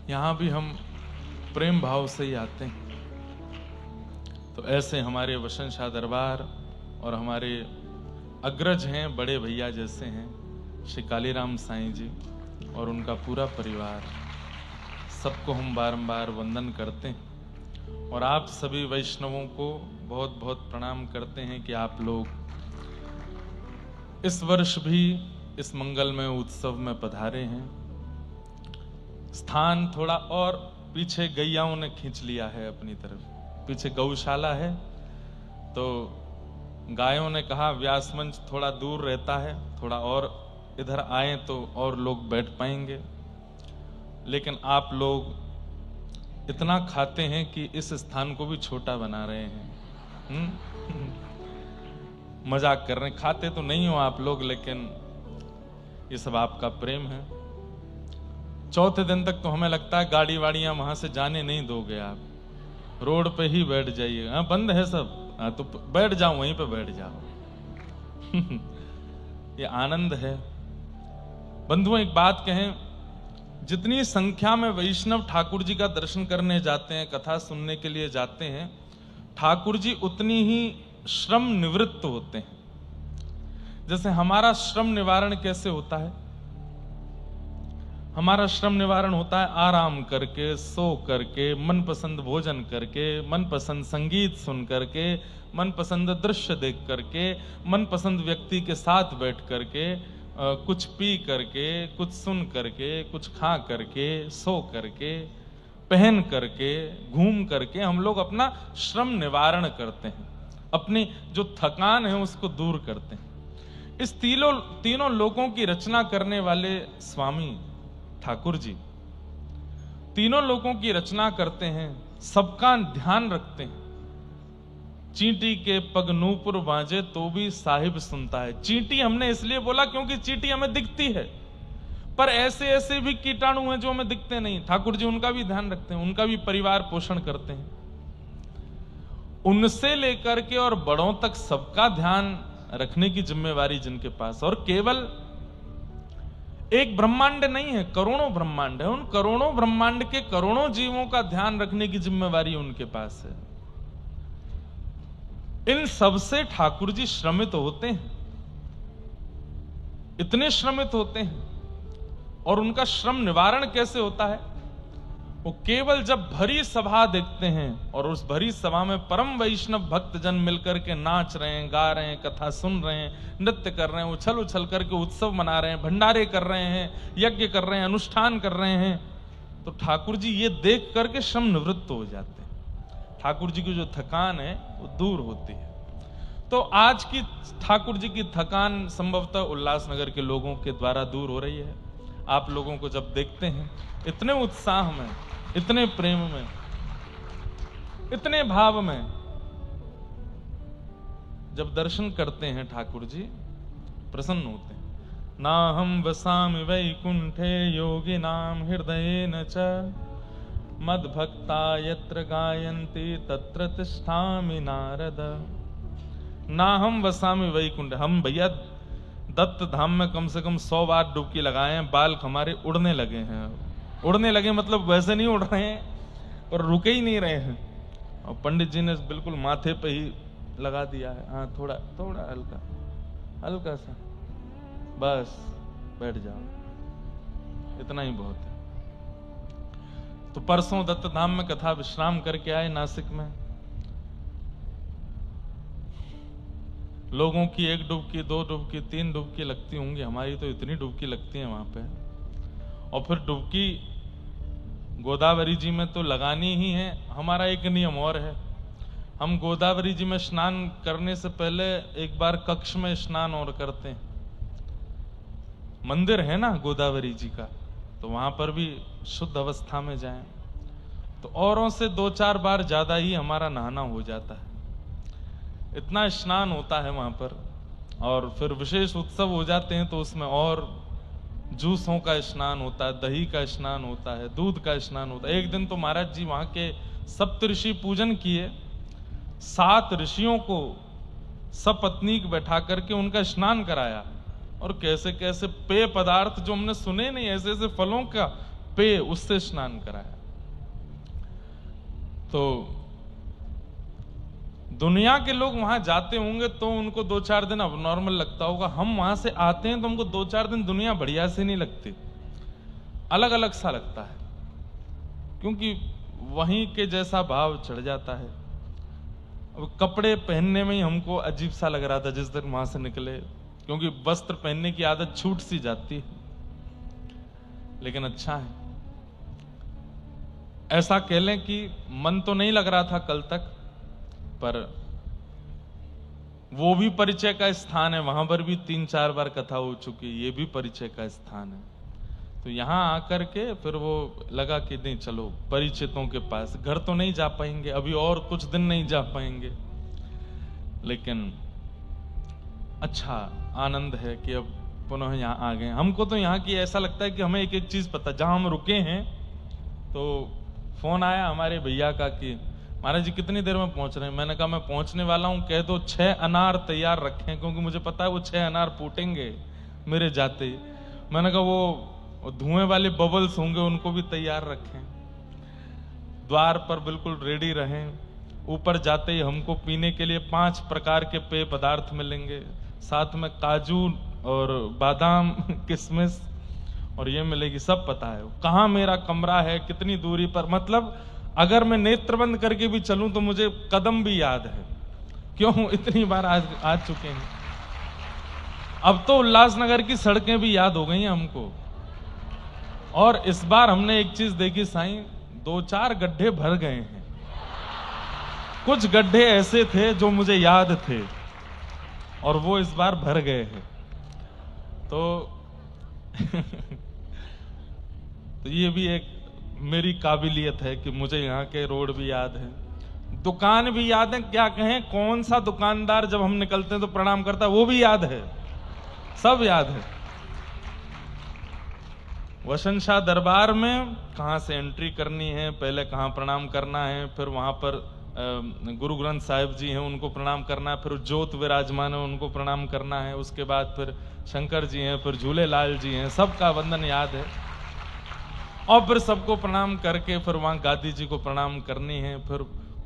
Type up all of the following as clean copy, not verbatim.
यहाँ भी हम प्रेम भाव से ही आते हैं। तो ऐसे हमारे वसंत शाह दरबार और हमारे अग्रज हैं, बड़े भैया जैसे हैं श्री कालीराम साईं जी और उनका पूरा परिवार, सबको हम बारंबार वंदन करते हैं। और आप सभी वैष्णवों को बहुत बहुत प्रणाम करते हैं कि आप लोग इस वर्ष भी इस मंगलमय उत्सव में पधारे हैं। स्थान थोड़ा और पीछे गैयाओं ने खींच लिया है अपनी तरफ, पीछे गौशाला है, तो गायों ने कहा व्यास मंच थोड़ा दूर रहता है, थोड़ा और इधर आए तो और लोग बैठ पाएंगे। लेकिन आप लोग इतना खाते हैं कि इस स्थान को भी छोटा बना रहे हैं। मजाक कर रहे हैं, खाते तो नहीं हो आप लोग, लेकिन ये सब आपका प्रेम है। चौथे दिन तक तो हमें लगता है गाड़ी वाड़ियां वहां से जाने नहीं दोगे आप, रोड पे ही बैठ जाइए। हाँ बंद है सब, हाँ तो बैठ जाओ, वहीं पे बैठ जाओ। ये आनंद है। बंधुओं एक बात कहें, जितनी संख्या में वैष्णव ठाकुर जी का दर्शन करने जाते हैं, कथा सुनने के लिए जाते हैं, ठाकुर जी उतनी ही श्रम निवृत्त होते हैं। जैसे हमारा श्रम निवारण कैसे होता है? हमारा श्रम निवारण होता है आराम करके, सो करके, मनपसंद भोजन करके, मनपसंद संगीत सुन करके, मनपसंद दृश्य देख करके, मनपसंद व्यक्ति के साथ बैठ करके, कुछ पी करके, कुछ सुन करके, कुछ खा करके, सो करके, पहन करके, घूम करके हम लोग अपना श्रम निवारण करते हैं, अपनी जो थकान है उसको दूर करते हैं। इस तीनों लोगों की रचना करने वाले स्वामी ठाकुर जी तीनों लोगों की रचना करते हैं, सबका ध्यान रखते हैं। चींटी के पग नूपुर बाजे तो भी साहिब सुनता है। चींटी हमने इसलिए बोला क्योंकि चींटी हमें दिखती है, पर ऐसे ऐसे भी कीटाणु हैं जो हमें दिखते नहीं। ठाकुर जी उनका भी ध्यान रखते हैं, उनका भी परिवार पोषण करते हैं। उनसे लेकर के और बड़ों तक सबका ध्यान रखने की जिम्मेवारी जिनके पास। और केवल एक ब्रह्मांड नहीं है, करोड़ों ब्रह्मांड है। उन करोड़ों ब्रह्मांड के करोड़ों जीवों का ध्यान रखने की जिम्मेवारी उनके पास है। इन सबसे ठाकुर जी श्रमित होते हैं, इतने श्रमित होते हैं। और उनका श्रम निवारण कैसे होता है? वो केवल जब भरी सभा देखते हैं और उस भरी सभा में परम वैष्णव भक्तजन मिलकर के नाच रहे हैं, गा रहे हैं, कथा सुन रहे हैं, नृत्य कर रहे हैं, उछल उछल करके उत्सव मना रहे हैं, भंडारे कर रहे हैं, यज्ञ कर रहे हैं, अनुष्ठान कर रहे हैं, तो ठाकुर जी ये देख करके श्रम निवृत्त हो जाते हैं। ठाकुर जी की जो थकान है वो दूर होती है। तो आज की ठाकुर जी की थकान संभवतः उल्लासनगर के लोगों के द्वारा दूर हो रही है। आप लोगों को जब देखते हैं इतने उत्साह में, इतने प्रेम में, इतने भाव में जब दर्शन करते हैं ठाकुर जी, प्रसन्न होते हैं। ना हम वसामि वैकुंठे योगी नाम हृदये न च मद भक्ता यत्र गायन्ति तत्र तिष्ठामि नारद। ना हम वसामि वैकुंठ, हम भैया दत्त धाम में कम से कम 100 बार डुबकी लगाए हैं, बाल हमारे उड़ने लगे हैं। उड़ने लगे मतलब वैसे नहीं उड़ रहे हैं, और रुके ही नहीं रहे हैं। और पंडित जी ने बिल्कुल माथे पे ही लगा दिया है। हाँ थोड़ा थोड़ा हल्का हल्का सा, बस बैठ जाओ, इतना ही बहुत है। तो परसों दत्त धाम में कथा विश्राम करके आए नासिक में। लोगों की 1 डुबकी, 2 डुबकी, 3 डुबकी लगती होंगी, हमारी तो इतनी डुबकी लगती है वहां पे। और फिर डुबकी गोदावरी जी में तो लगानी ही है। हमारा एक नियम और है, हम गोदावरी जी में स्नान करने से पहले एक बार कक्ष में स्नान और करते हैं। मंदिर है ना गोदावरी जी का, तो वहां पर भी शुद्ध अवस्था में जाएं। तो औरों से 2-4 बार ज्यादा ही हमारा नहाना हो जाता है, इतना स्नान होता है वहां पर। और फिर विशेष उत्सव हो जाते हैं तो उसमें और जूसों का स्नान होता है, दही का स्नान होता है, दूध का स्नान होता है। एक दिन तो महाराज जी वहां के सप्तऋषि पूजन किए, 7 ऋषियों को सपत्नीक बैठा करके उनका स्नान कराया। और कैसे कैसे पेय पदार्थ जो हमने सुने नहीं, ऐसे ऐसे फलों का पेय, उससे स्नान कराया। तो दुनिया के लोग वहां जाते होंगे तो उनको 2-4 दिन अब नॉर्मल लगता होगा, हम वहां से आते हैं तो हमको 2-4 दिन दुनिया बढ़िया से नहीं लगती, अलग अलग सा लगता है, क्योंकि वहीं के जैसा भाव चढ़ जाता है। अब कपड़े पहनने में ही हमको अजीब सा लग रहा था जिस दिन वहां से निकले, क्योंकि वस्त्र पहनने की आदत छूट सी जाती है। लेकिन अच्छा है, ऐसा कह लें कि मन तो नहीं लग रहा था कल तक, पर वो भी परिचय का स्थान है, वहां पर भी 3-4 बार कथा हो चुकी, ये भी परिचय का स्थान है। तो यहां आकर के फिर वो लगा कि नहीं चलो परिचितों के पास, घर तो नहीं जा पाएंगे अभी, और कुछ दिन नहीं जा पाएंगे, लेकिन अच्छा आनंद है कि अब पुनः यहाँ आ गए। हमको तो यहाँ की ऐसा लगता है कि हमें एक एक चीज पता। जहां हम रुके हैं तो फोन आया हमारे भैया का कि महाराज जी कितनी देर में पहुंच रहे हैं। मैंने कहा मैं पहुंचने वाला हूं, कह दो 6 अनार तैयार रखें, क्योंकि मुझे पता है वो 6 अनार फूटेंगे मेरे जाते ही। मैंने कहा वो धुएं वाले बबल्स होंगे उनको भी तैयार रखें, द्वार पर बिल्कुल रेडी रहें। ऊपर जाते ही हमको पीने के लिए 5 प्रकार के पेय पदार्थ मिलेंगे, साथ में काजू और बादाम किशमिश और ये मिलेगी, सब पता है। कहाँ मेरा कमरा है, कितनी दूरी पर, मतलब अगर मैं नेत्र बंद करके भी चलूं तो मुझे कदम भी याद है, क्यों इतनी बार आ चुके हैं। अब तो उल्लासनगर की सड़कें भी याद हो गई हैं हमको। और इस बार हमने एक चीज देखी साईं, 2-4 गड्ढे भर गए हैं। कुछ गड्ढे ऐसे थे जो मुझे याद थे और वो इस बार भर गए हैं। तो तो ये भी एक मेरी काबिलियत है कि मुझे यहाँ के रोड भी याद है, दुकान भी याद है। क्या कहें, कौन सा दुकानदार जब हम निकलते हैं तो प्रणाम करता है वो भी याद है, सब याद है। वसंत शाह दरबार में कहाँ से एंट्री करनी है, पहले कहाँ प्रणाम करना है, फिर वहां पर गुरु ग्रंथ साहिब जी हैं उनको प्रणाम करना है, फिर ज्योत विराजमान है उनको प्रणाम करना है, उसके बाद फिर शंकर जी हैं, फिर झूलेलाल जी हैं, सबका वंदन याद है। और फिर सबको प्रणाम करके फिर वहां गादी जी को प्रणाम करनी है। फिर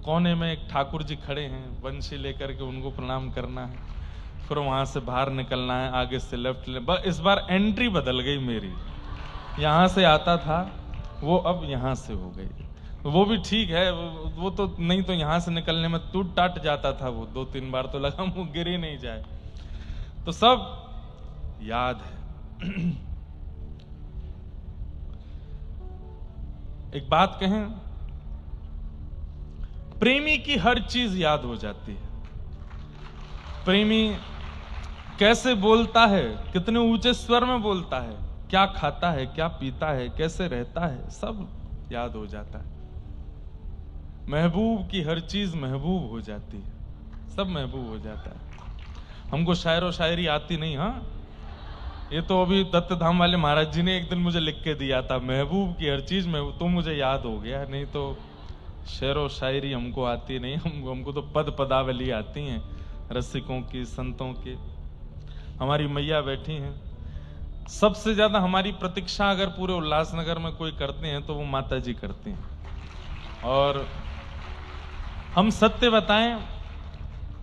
कोने में एक ठाकुर जी खड़े हैं बंशी लेकर के, उनको प्रणाम करना है। फिर वहां से बाहर निकलना है, आगे से लेफ्ट इस बार एंट्री बदल गई मेरी, यहां से आता था वो अब यहां से हो गई। वो भी ठीक है, वो तो नहीं तो यहां से निकलने में टूट टाट जाता था वो, 2-3 बार तो लगा वो गिर ही नहीं जाए। तो सब याद है। एक बात कहें, प्रेमी की हर चीज याद हो जाती है। प्रेमी कैसे बोलता है, कितने ऊंचे स्वर में बोलता है, क्या खाता है, क्या पीता है, कैसे रहता है, सब याद हो जाता है। महबूब की हर चीज महबूब हो जाती है, सब महबूब हो जाता है। हमको शायर और शायरी आती नहीं, हाँ ये तो अभी दत्त धाम वाले महाराज जी ने एक दिन मुझे लिख के दिया था, महबूब की हर चीज महबूब, तो मुझे याद हो गया। नहीं तो शेर और शायरी हमको आती नहीं, हमको तो पद पदावली आती हैं रसिकों की, संतों की। हमारी मैया बैठी हैं, सबसे ज्यादा हमारी प्रतीक्षा अगर पूरे उल्लासनगर में कोई करते हैं तो वो माता जी करती हैं। और हम सत्य बताएं,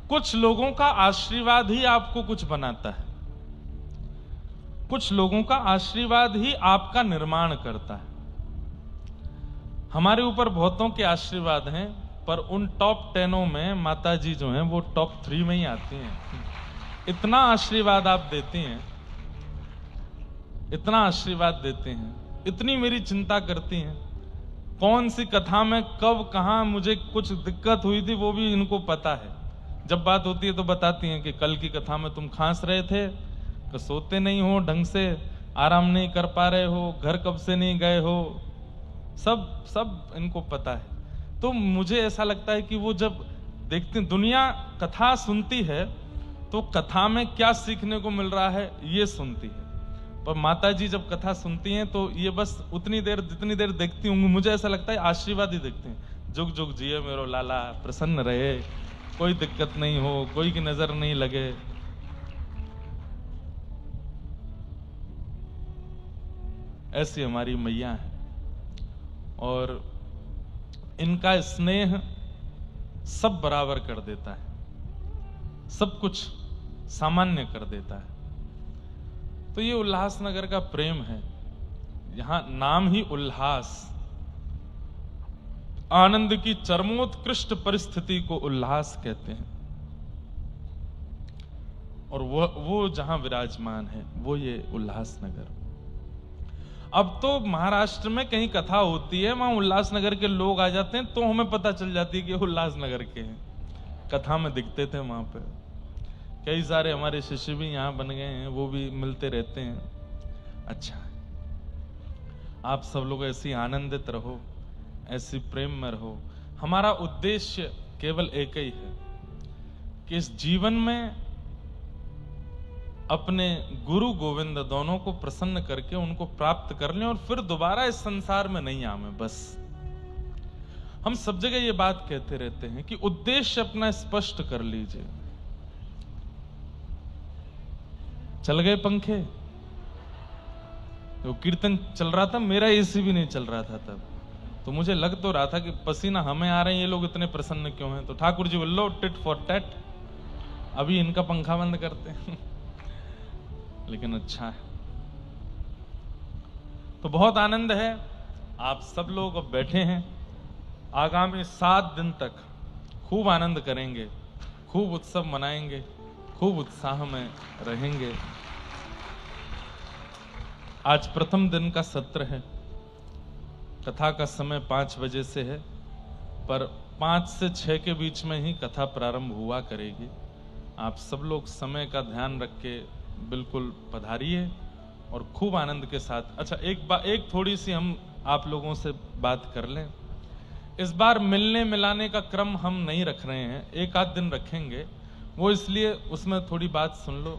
कुछ लोगों का आशीर्वाद ही आपको कुछ बनाता है, कुछ लोगों का आशीर्वाद ही आपका निर्माण करता है। हमारे ऊपर बहुतों के आशीर्वाद हैं, पर उन टॉप 10 में माता जी जो हैं वो टॉप 3 में ही आती हैं। इतना आशीर्वाद आप देती हैं, इतना आशीर्वाद देते हैं, इतनी मेरी चिंता करती हैं। कौन सी कथा में कब कहां मुझे कुछ दिक्कत हुई थी वो भी इनको पता है। जब बात होती है तो बताती हैं कि कल की कथा में तुम खांस रहे थे, कि सोते नहीं हो ढंग से, आराम नहीं कर पा रहे हो, घर कब से नहीं गए हो, सब इनको पता है। तो मुझे ऐसा लगता है कि वो जब देखते, दुनिया कथा सुनती है तो कथा में क्या सीखने को मिल रहा है ये सुनती है, पर माता जी जब कथा सुनती हैं तो ये बस उतनी देर जितनी देर देखती होंगी, मुझे ऐसा लगता है आशीर्वाद ही देखती हैं। जुग जुग जिए मेरो लाला, प्रसन्न रहे, कोई दिक्कत नहीं हो, कोई की नजर नहीं लगे। ऐसी हमारी मैया है। और इनका स्नेह सब बराबर कर देता है, सब कुछ सामान्य कर देता है। तो ये उल्लासनगर का प्रेम है। यहां नाम ही उल्लास, आनंद की चरमोत्कृष्ट परिस्थिति को उल्लास कहते हैं। और वो जहां विराजमान है वो ये उल्लासनगर। अब तो महाराष्ट्र में कहीं कथा होती है, वहां उल्लासनगर के लोग आ जाते हैं तो हमें पता चल जाती है कि उल्लासनगर के हैं। कथा में दिखते थे वहां पे। कई सारे हमारे शिष्य भी यहां बन गए हैं, वो भी मिलते रहते हैं। अच्छा, आप सब लोग ऐसी आनंदित रहो, ऐसी प्रेम में रहो। हमारा उद्देश्य केवल एक ही है कि इस जीवन में अपने गुरु गोविंद दोनों को प्रसन्न करके उनको प्राप्त कर लें और फिर दोबारा इस संसार में नहीं आवे। बस हम सब जगह ये बात कहते रहते हैं कि उद्देश्य अपना स्पष्ट कर लीजिए। चल गए पंखे, तो कीर्तन चल रहा था, मेरा एसी भी नहीं चल रहा था तब, तो मुझे लग तो रहा था कि पसीना हमें आ रहे हैं, ये लोग इतने प्रसन्न क्यों हैं। तो ठाकुर जी बोलो टिट फॉर टैट, अभी इनका पंखा बंद करते हैं। लेकिन अच्छा है, तो बहुत आनंद है। आप सब लोग अब बैठे हैं, आगामी 7 दिन तक खूब आनंद करेंगे, खूब उत्सव मनाएंगे, खूब उत्साह में रहेंगे। आज प्रथम दिन का सत्र है। कथा का समय 5 बजे से है, पर 5 से 6 के बीच में ही कथा प्रारंभ हुआ करेगी। आप सब लोग समय का ध्यान रख के बिल्कुल पधारिए और खूब आनंद के साथ। अच्छा, एक थोड़ी सी हम आप लोगों से बात कर लें। इस बार मिलने मिलाने का क्रम हम नहीं रख रहे हैं, एक आध दिन रखेंगे। वो इसलिए, उसमें थोड़ी बात सुन लो।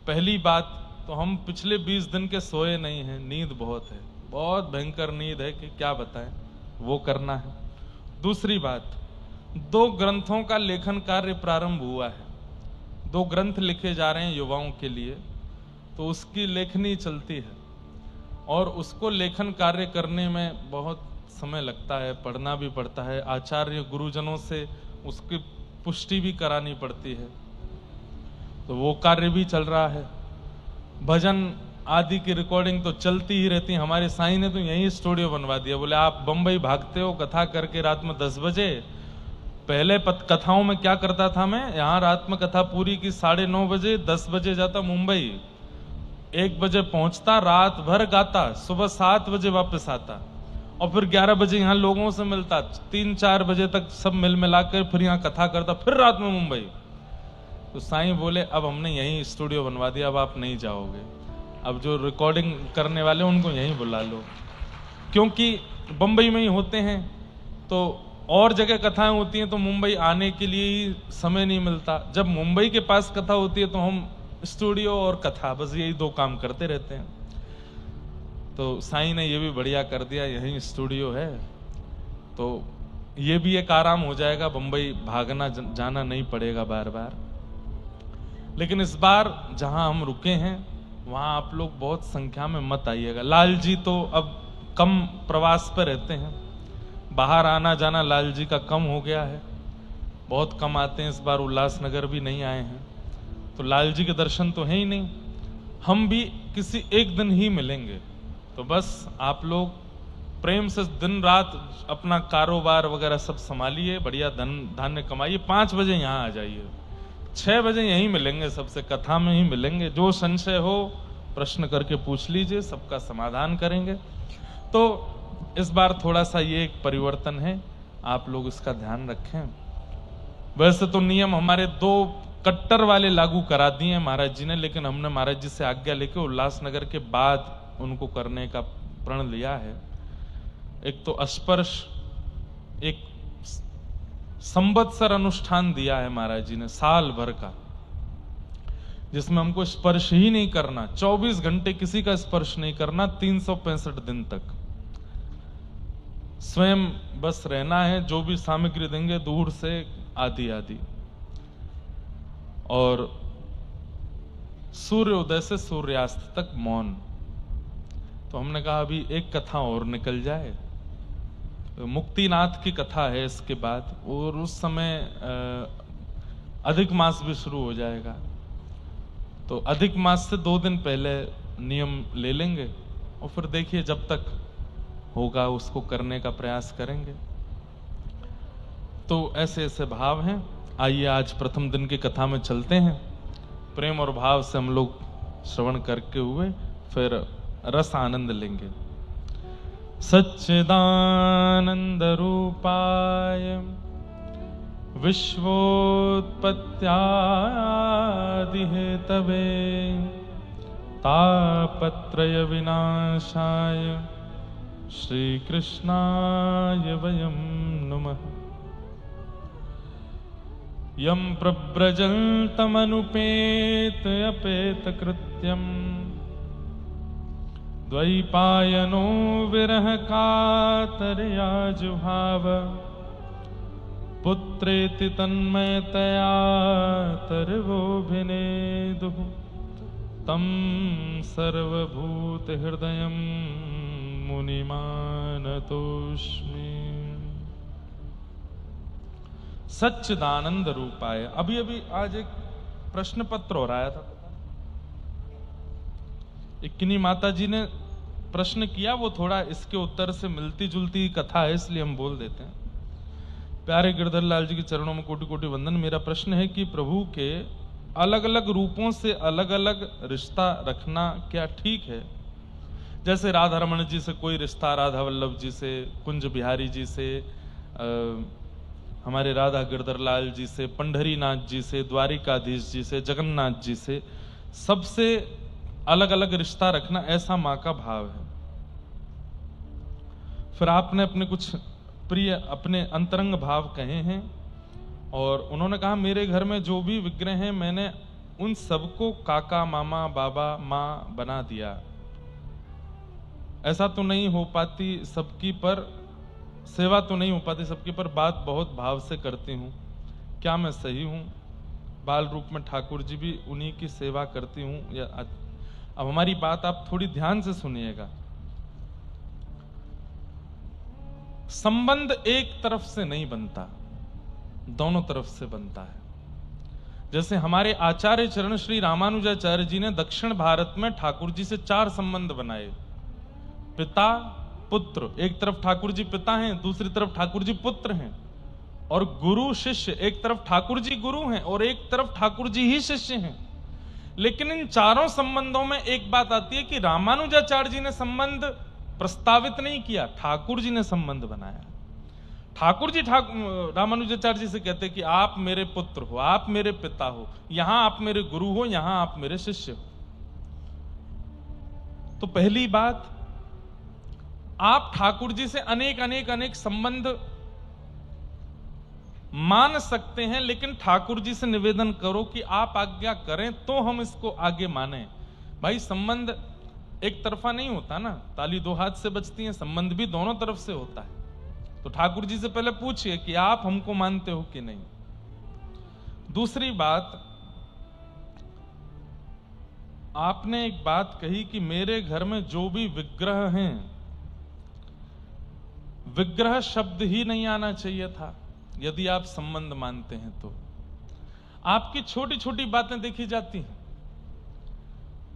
पहली बात तो हम पिछले 20 दिन के सोए नहीं हैं, नींद बहुत है, बहुत भयंकर नींद है कि क्या बताएं, वो करना है। दूसरी बात, 2 ग्रंथों का लेखन कार्य प्रारंभ हुआ है। 2 ग्रंथ लिखे जा रहे हैं युवाओं के लिए, तो उसकी लेखनी चलती है और उसको लेखन कार्य करने में बहुत समय लगता है, पढ़ना भी पड़ता है, आचार्य गुरुजनों से उसकी पुष्टि भी करानी पड़ती है, तो वो कार्य भी चल रहा है। भजन आदि की रिकॉर्डिंग तो चलती ही रहती है। हमारे साईं ने तो यही स्टूडियो बनवा दिया, बोले आप बंबई भागते हो कथा करके रात में 10 बजे। पहले कथाओं में क्या करता था मैं, यहाँ रात में कथा पूरी की 9:30 बजे, 10 बजे जाता मुंबई, 1 बजे पहुंचता, रात भर गाता, सुबह 7 बजे वापस आता और फिर 11 बजे यहाँ लोगों से मिलता, 3-4 बजे तक सब मिल मिलाकर फिर यहाँ कथा करता, फिर रात में मुंबई। तो साईं बोले अब हमने यही स्टूडियो बनवा दिया, अब आप नहीं जाओगे, अब जो रिकॉर्डिंग करने वाले उनको यहीं बुला लो, क्योंकि बंबई में ही होते हैं तो और जगह कथाएं होती हैं तो मुंबई आने के लिए ही समय नहीं मिलता। जब मुंबई के पास कथा होती है तो हम स्टूडियो और कथा, बस यही 2 काम करते रहते हैं। तो साईं ने ये भी बढ़िया कर दिया, यही स्टूडियो है, तो ये भी एक आराम हो जाएगा, बंबई भागना जाना नहीं पड़ेगा बार बार। लेकिन इस बार जहां हम रुके हैं वहां आप लोग बहुत संख्या में मत आइएगा। लाल जी तो अब कम प्रवास पर रहते हैं, बाहर आना जाना लाल जी का कम हो गया है, बहुत कम आते हैं। इस बार उल्लासनगर भी नहीं आए हैं, तो लाल जी के दर्शन तो है ही नहीं। हम भी किसी एक दिन ही मिलेंगे, तो बस आप लोग प्रेम से दिन रात अपना कारोबार वगैरह सब संभालिए, बढ़िया धन धान्य कमाइए। 5 बजे यहाँ आ जाइए, 6 बजे यहीं मिलेंगे, सबसे कथा में ही मिलेंगे। जो संशय हो प्रश्न करके पूछ लीजिए, सबका समाधान करेंगे। तो इस बार थोड़ा सा ये एक परिवर्तन है, आप लोग इसका ध्यान रखें। वैसे तो नियम हमारे 2 कट्टर वाले लागू करा दिए हैं महाराज जी ने, लेकिन हमने महाराज जी से आज्ञा लेके उल्लासनगर के बाद उनको करने का प्रण लिया है। एक तो स्पर्श, एक संवत्सर अनुष्ठान दिया है महाराज जी ने, साल भर का, जिसमें हमको स्पर्श ही नहीं करना, 24 घंटे किसी का स्पर्श नहीं करना, 365 दिन तक स्वयं बस रहना है। जो भी सामग्री देंगे दूर से आदि आदि, और सूर्योदय से सूर्यास्त तक मौन। तो हमने कहा अभी एक कथा और निकल जाए, मुक्तिनाथ की कथा है इसके बाद, और उस समय अधिक मास भी शुरू हो जाएगा। तो अधिक मास से 2 दिन पहले नियम ले लेंगे और फिर देखिए जब तक होगा उसको करने का प्रयास करेंगे। तो ऐसे ऐसे भाव हैं। आइए आज प्रथम दिन की कथा में चलते हैं। प्रेम और भाव से हम लोग श्रवण करके हुए फिर रस आनंद लेंगे। सच्चिदानंद रूपाय विश्वोत्पत्त्यादि हेतवे तापत्रय विनाशाय श्री कृष्णाय वयं नुमः। यं प्रव्रजन्तमनुपेत अपेतकृत्यम् द्वैपायनो विरह कातरया जुहाव पुत्रेति तन्मयतया तर्वोऽभिनेदुः तं सर्वभूतहृदयं मुनिमानतोऽस्मि। सच्चिदानंद रूपाय। अभी अभी आज एक प्रश्न पत्र हो रहा था, किन्हीं माता जी ने प्रश्न किया, वो थोड़ा इसके उत्तर से मिलती जुलती कथा है इसलिए हम बोल देते हैं। प्यारे गिरधर लाल जी के चरणों में कोटि कोटि वंदन। मेरा प्रश्न है कि प्रभु के अलग अलग रूपों से अलग अलग रिश्ता रखना क्या ठीक है? जैसे राधा रमण जी से कोई रिश्ता, राधा वल्लभ जी से, कुंज बिहारी जी से, हमारे राधा गिरधर लाल जी से, पंढरीनाथ जी से, द्वारिकाधीश जी से, जगन्नाथ जी से, सबसे अलग अलग रिश्ता रखना, ऐसा मां का भाव है। फिर आपने अपने कुछ प्रिय, अपने अंतरंग भाव कहे हैं और उन्होंने कहा मेरे घर में जो भी विग्रह हैं मैंने उन सबको काका, मामा, बाबा, माँ बना दिया। ऐसा तो नहीं हो पाती सबकी, पर सेवा तो नहीं हो पाती सबकी, पर बात बहुत भाव से करती हूँ। क्या मैं सही हूँ? बाल रूप में ठाकुर जी भी उन्हीं की सेवा करती हूँ या? अब हमारी बात आप थोड़ी ध्यान से सुनिएगा। संबंध एक तरफ से नहीं बनता, दोनों तरफ से बनता है। जैसे हमारे आचार्य चरण श्री रामानुजाचार्य जी ने दक्षिण भारत में ठाकुर जी से 4 संबंध बनाए। पिता, पुत्र, एक तरफ ठाकुर जी पिता हैं, दूसरी तरफ ठाकुर जी पुत्र हैं, और गुरु शिष्य, एक तरफ ठाकुर जी गुरु हैं और एक तरफ ठाकुर जी ही शिष्य हैं। लेकिन इन चारों संबंधों में एक बात आती है कि रामानुजाचार्य जी ने संबंध प्रस्तावित नहीं किया, ठाकुर जी ने संबंध बनाया। ठाकुर जी रामानुजाचार्य जी से कहते कि आप मेरे पुत्र हो, आप मेरे पिता हो, यहां आप मेरे गुरु हो, यहां आप मेरे शिष्य हो। तो पहली बात, आप ठाकुर जी से अनेक अनेक अनेक संबंध मान सकते हैं, लेकिन ठाकुर जी से निवेदन करो कि आप आज्ञा करें तो हम इसको आगे माने। भाई संबंध एक तरफा नहीं होता ना, ताली 2 हाथ से बजती है, संबंध भी दोनों तरफ से होता है। तो ठाकुर जी से पहले पूछिए कि आप हमको मानते हो कि नहीं। दूसरी बात, आपने एक बात कही कि मेरे घर में जो भी विग्रह हैं, विग्रह शब्द ही नहीं आना चाहिए था यदि आप संबंध मानते हैं तो। आपकी छोटी छोटी बातें देखी जाती हैं।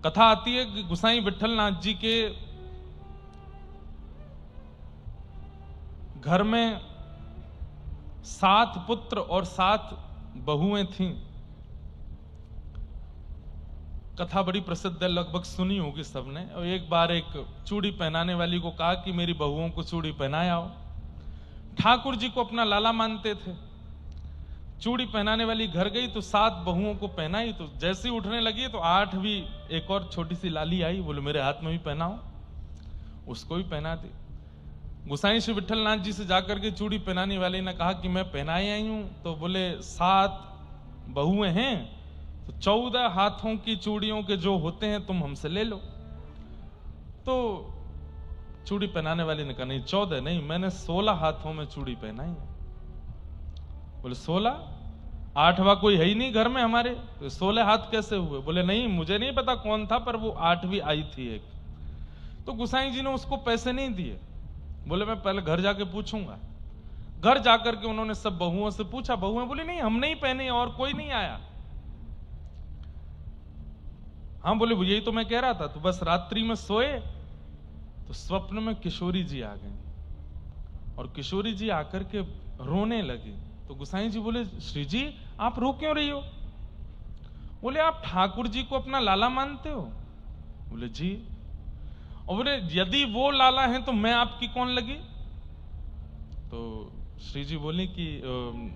कथा आती है कि गुसाई विठलनाथ जी के घर में 7 पुत्र और 7 बहुएं थीं। कथा बड़ी प्रसिद्ध है, लगभग सुनी होगी सबने। और एक बार एक चूड़ी पहनाने वाली को कहा कि मेरी बहुओं को चूड़ी पहनाया हो। ठाकुर जी को अपना लाला मानते थे। चूड़ी पहनाने वाली घर गई तो 7 बहुओं को पहनाई, तो जैसे ही उठने लगी तो 8वीं एक और छोटी सी लाली आई, बोले मेरे हाथ में भी पहनाओ, उसको भी पहना दी। गुसाई श्री विठलनाथ जी से जाकर के चूड़ी पहनाने वाले ने कहा कि मैं पहनाई आई हूं, तो बोले 7 बहुएं हैं तो 14 हाथों की चूड़ियों के जो होते हैं तुम हमसे ले लो। तो चूड़ी पहनाने वाले ने कहा नहीं 14 नहीं, मैंने 16 हाथों में चूड़ी पहनाई है। बोले 16? 8वां कोई है ही नहीं घर में हमारे, तो 16 हाथ कैसे हुए? बोले नहीं, मुझे नहीं पता कौन था, पर वो 8वीं आई थी एक। तो गुसाई जी ने उसको पैसे नहीं दिए, बोले मैं पहले घर जाके पूछूंगा। घर जाकर के उन्होंने सब बहुओं से पूछा, बहुएं बोली नहीं हमने ही पहने और कोई नहीं आया। हाँ बोले यही तो मैं कह रहा था। तो बस रात्रि में सोए तो स्वप्न में किशोरी जी आ गई और किशोरी जी आकर के रोने लगी। तो गोसाई जी बोले श्री जी आप रो क्यों रही हो? बोले आप ठाकुर जी को अपना लाला मानते हो? बोले जी। और बोले यदि वो लाला हैं तो मैं आपकी कौन लगी? तो श्री जी बोले कि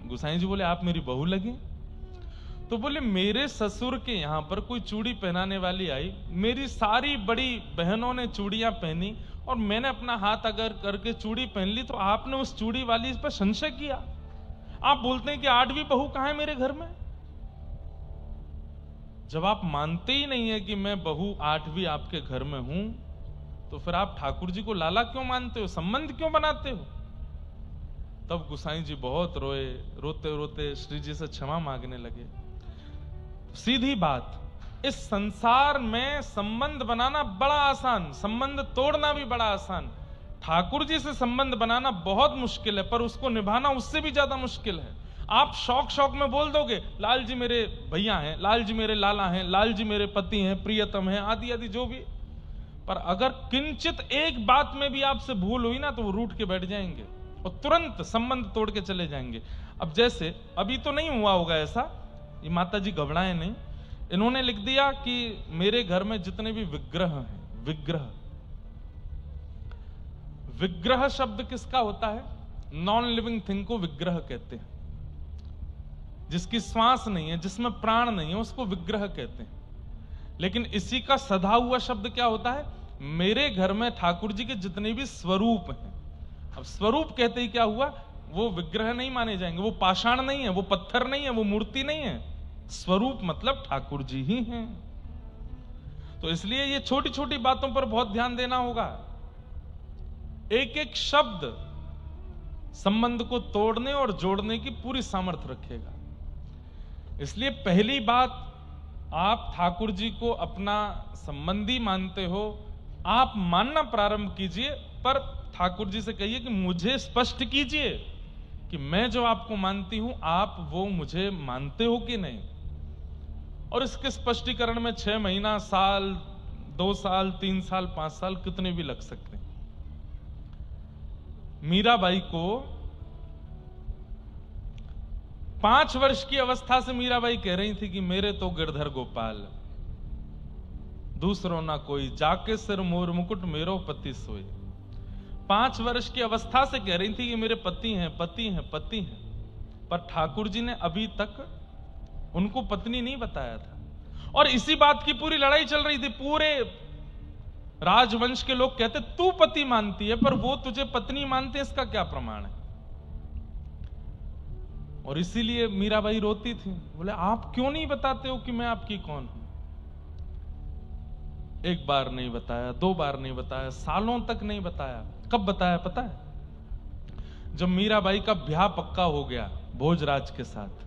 गोसाई जी बोले आप मेरी बहू लगी। तो बोले मेरे ससुर के यहां पर कोई चूड़ी पहनाने वाली आई, मेरी सारी बड़ी बहनों ने चूड़ियां पहनी और मैंने अपना हाथ अगर करके चूड़ी पहन ली तो आपने उस चूड़ी वाली पर संशय किया। आप बोलते हैं कि 8वीं बहू कहां है मेरे घर में? जब आप मानते ही नहीं है कि मैं बहू 8वीं आपके घर में हूं तो फिर आप ठाकुर जी को लाला क्यों मानते हो, संबंध क्यों बनाते हो? तब गोसाई जी बहुत रोए, रोते रोते श्री जी से क्षमा मांगने लगे। सीधी बात, इस संसार में संबंध बनाना बड़ा आसान, संबंध तोड़ना भी बड़ा आसान। ठाकुर जी से संबंध बनाना बहुत मुश्किल है, पर उसको निभाना उससे भी ज्यादा मुश्किल है। आप शौक शौक में बोल दोगे लाल जी मेरे भैया हैं, लाल जी मेरे लाला हैं, लाल जी मेरे पति हैं, प्रियतम हैं, आदि आदि जो भी, पर अगर किंचित एक बात में भी आपसे भूल हुई ना तो वो रूठ के बैठ जाएंगे और तुरंत संबंध तोड़ के चले जाएंगे। अब जैसे अभी तो नहीं हुआ होगा ऐसा, ये माता जी घबराए नहीं, इन्होंने लिख दिया कि मेरे घर में जितने भी विग्रह हैं, विग्रह, विग्रह शब्द किसका होता है? नॉन लिविंग थिंग को विग्रह कहते हैं। जिसकी श्वास नहीं है, जिसमें प्राण नहीं है, उसको विग्रह कहते हैं। लेकिन इसी का सधा हुआ शब्द क्या होता है? मेरे घर में ठाकुर जी के जितने भी स्वरूप हैं। अब स्वरूप कहते ही क्या हुआ? वो विग्रह नहीं माने जाएंगे, वो पाषाण नहीं है, वो पत्थर नहीं है, वो मूर्ति नहीं है। स्वरूप मतलब ठाकुर जी ही हैं। तो इसलिए ये छोटी छोटी बातों पर बहुत ध्यान देना होगा। एक एक शब्द संबंध को तोड़ने और जोड़ने की पूरी सामर्थ्य रखेगा। इसलिए पहली बात, आप ठाकुर जी को अपना संबंधी मानते हो, आप मानना प्रारंभ कीजिए, पर ठाकुर जी से कहिए कि मुझे स्पष्ट कीजिए कि मैं जो आपको मानती हूं आप वो मुझे मानते हो कि नहीं। और इसके स्पष्टीकरण में 6 महीना, साल, 2 साल, 3 साल, 5 साल कितने भी लग सकते हैं। मीराबाई को 5 वर्ष की अवस्था से मीराबाई कह रही थी कि मेरे तो गिरधर गोपाल, दूसरों ना कोई, जाके सिर मोर मुकुट मेरो पति सोए। 5 वर्ष की अवस्था से कह रही थी कि मेरे पति हैं, पति हैं, पति हैं, पर ठाकुर जी ने अभी तक उनको पत्नी नहीं बताया था। और इसी बात की पूरी लड़ाई चल रही थी। पूरे राजवंश के लोग कहते तू पति मानती है पर वो तुझे पत्नी मानते, इसका क्या प्रमाण है? और इसीलिए मीराबाई रोती थी, बोले आप क्यों नहीं बताते हो कि मैं आपकी कौन हूं? एक बार नहीं बताया, 2 बार नहीं बताया, सालों तक नहीं बताया। कब बताया पता है? जब मीराबाई का ब्याह पक्का हो गया भोजराज के साथ,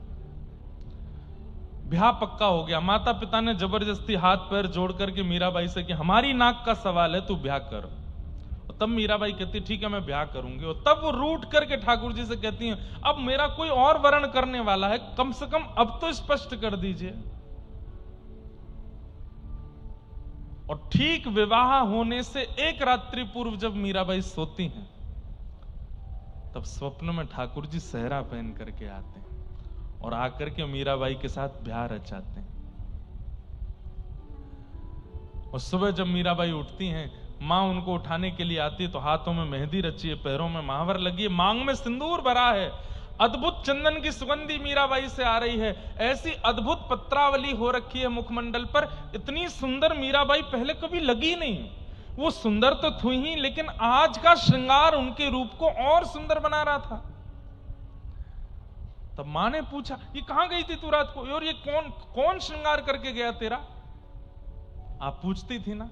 ब्याह पक्का हो गया, माता पिता ने जबरदस्ती हाथ पैर जोड़ करके मीराबाई से कि हमारी नाक का सवाल है, तू ब्याह कर। और तब मीराबाई कहती ठीक है मैं ब्याह करूंगी। और तब वो रूठ करके ठाकुर जी से कहती हैं अब मेरा कोई और वर्ण करने वाला है, कम से कम अब तो स्पष्ट कर दीजिए। और ठीक विवाह होने से एक रात्रि पूर्व जब मीराबाई सोती हैं तब स्वप्न में ठाकुर जी सहरा पहन करके आते हैं और आकर के मीराबाई के साथ ब्याह रचाते हैं। और सुबह जब मीराबाई उठती हैं, मां उनको उठाने के लिए आती है तो हाथों में मेहंदी रची है, पैरों में महावर लगी है, मांग में सिंदूर भरा है, अद्भुत चंदन की सुगंधी मीराबाई से आ रही है, ऐसी अद्भुत पत्रावली हो रखी है मुखमंडल पर, इतनी सुंदर मीराबाई पहले कभी लगी नहीं। वो सुंदर तो थी ही, लेकिन आज का श्रृंगार उनके रूप को और सुंदर बना रहा था। तब मां ने पूछा ये कहां गई थी तू रात को, और ये कौन श्रृंगार करके गया तेरा? आप पूछती थी ना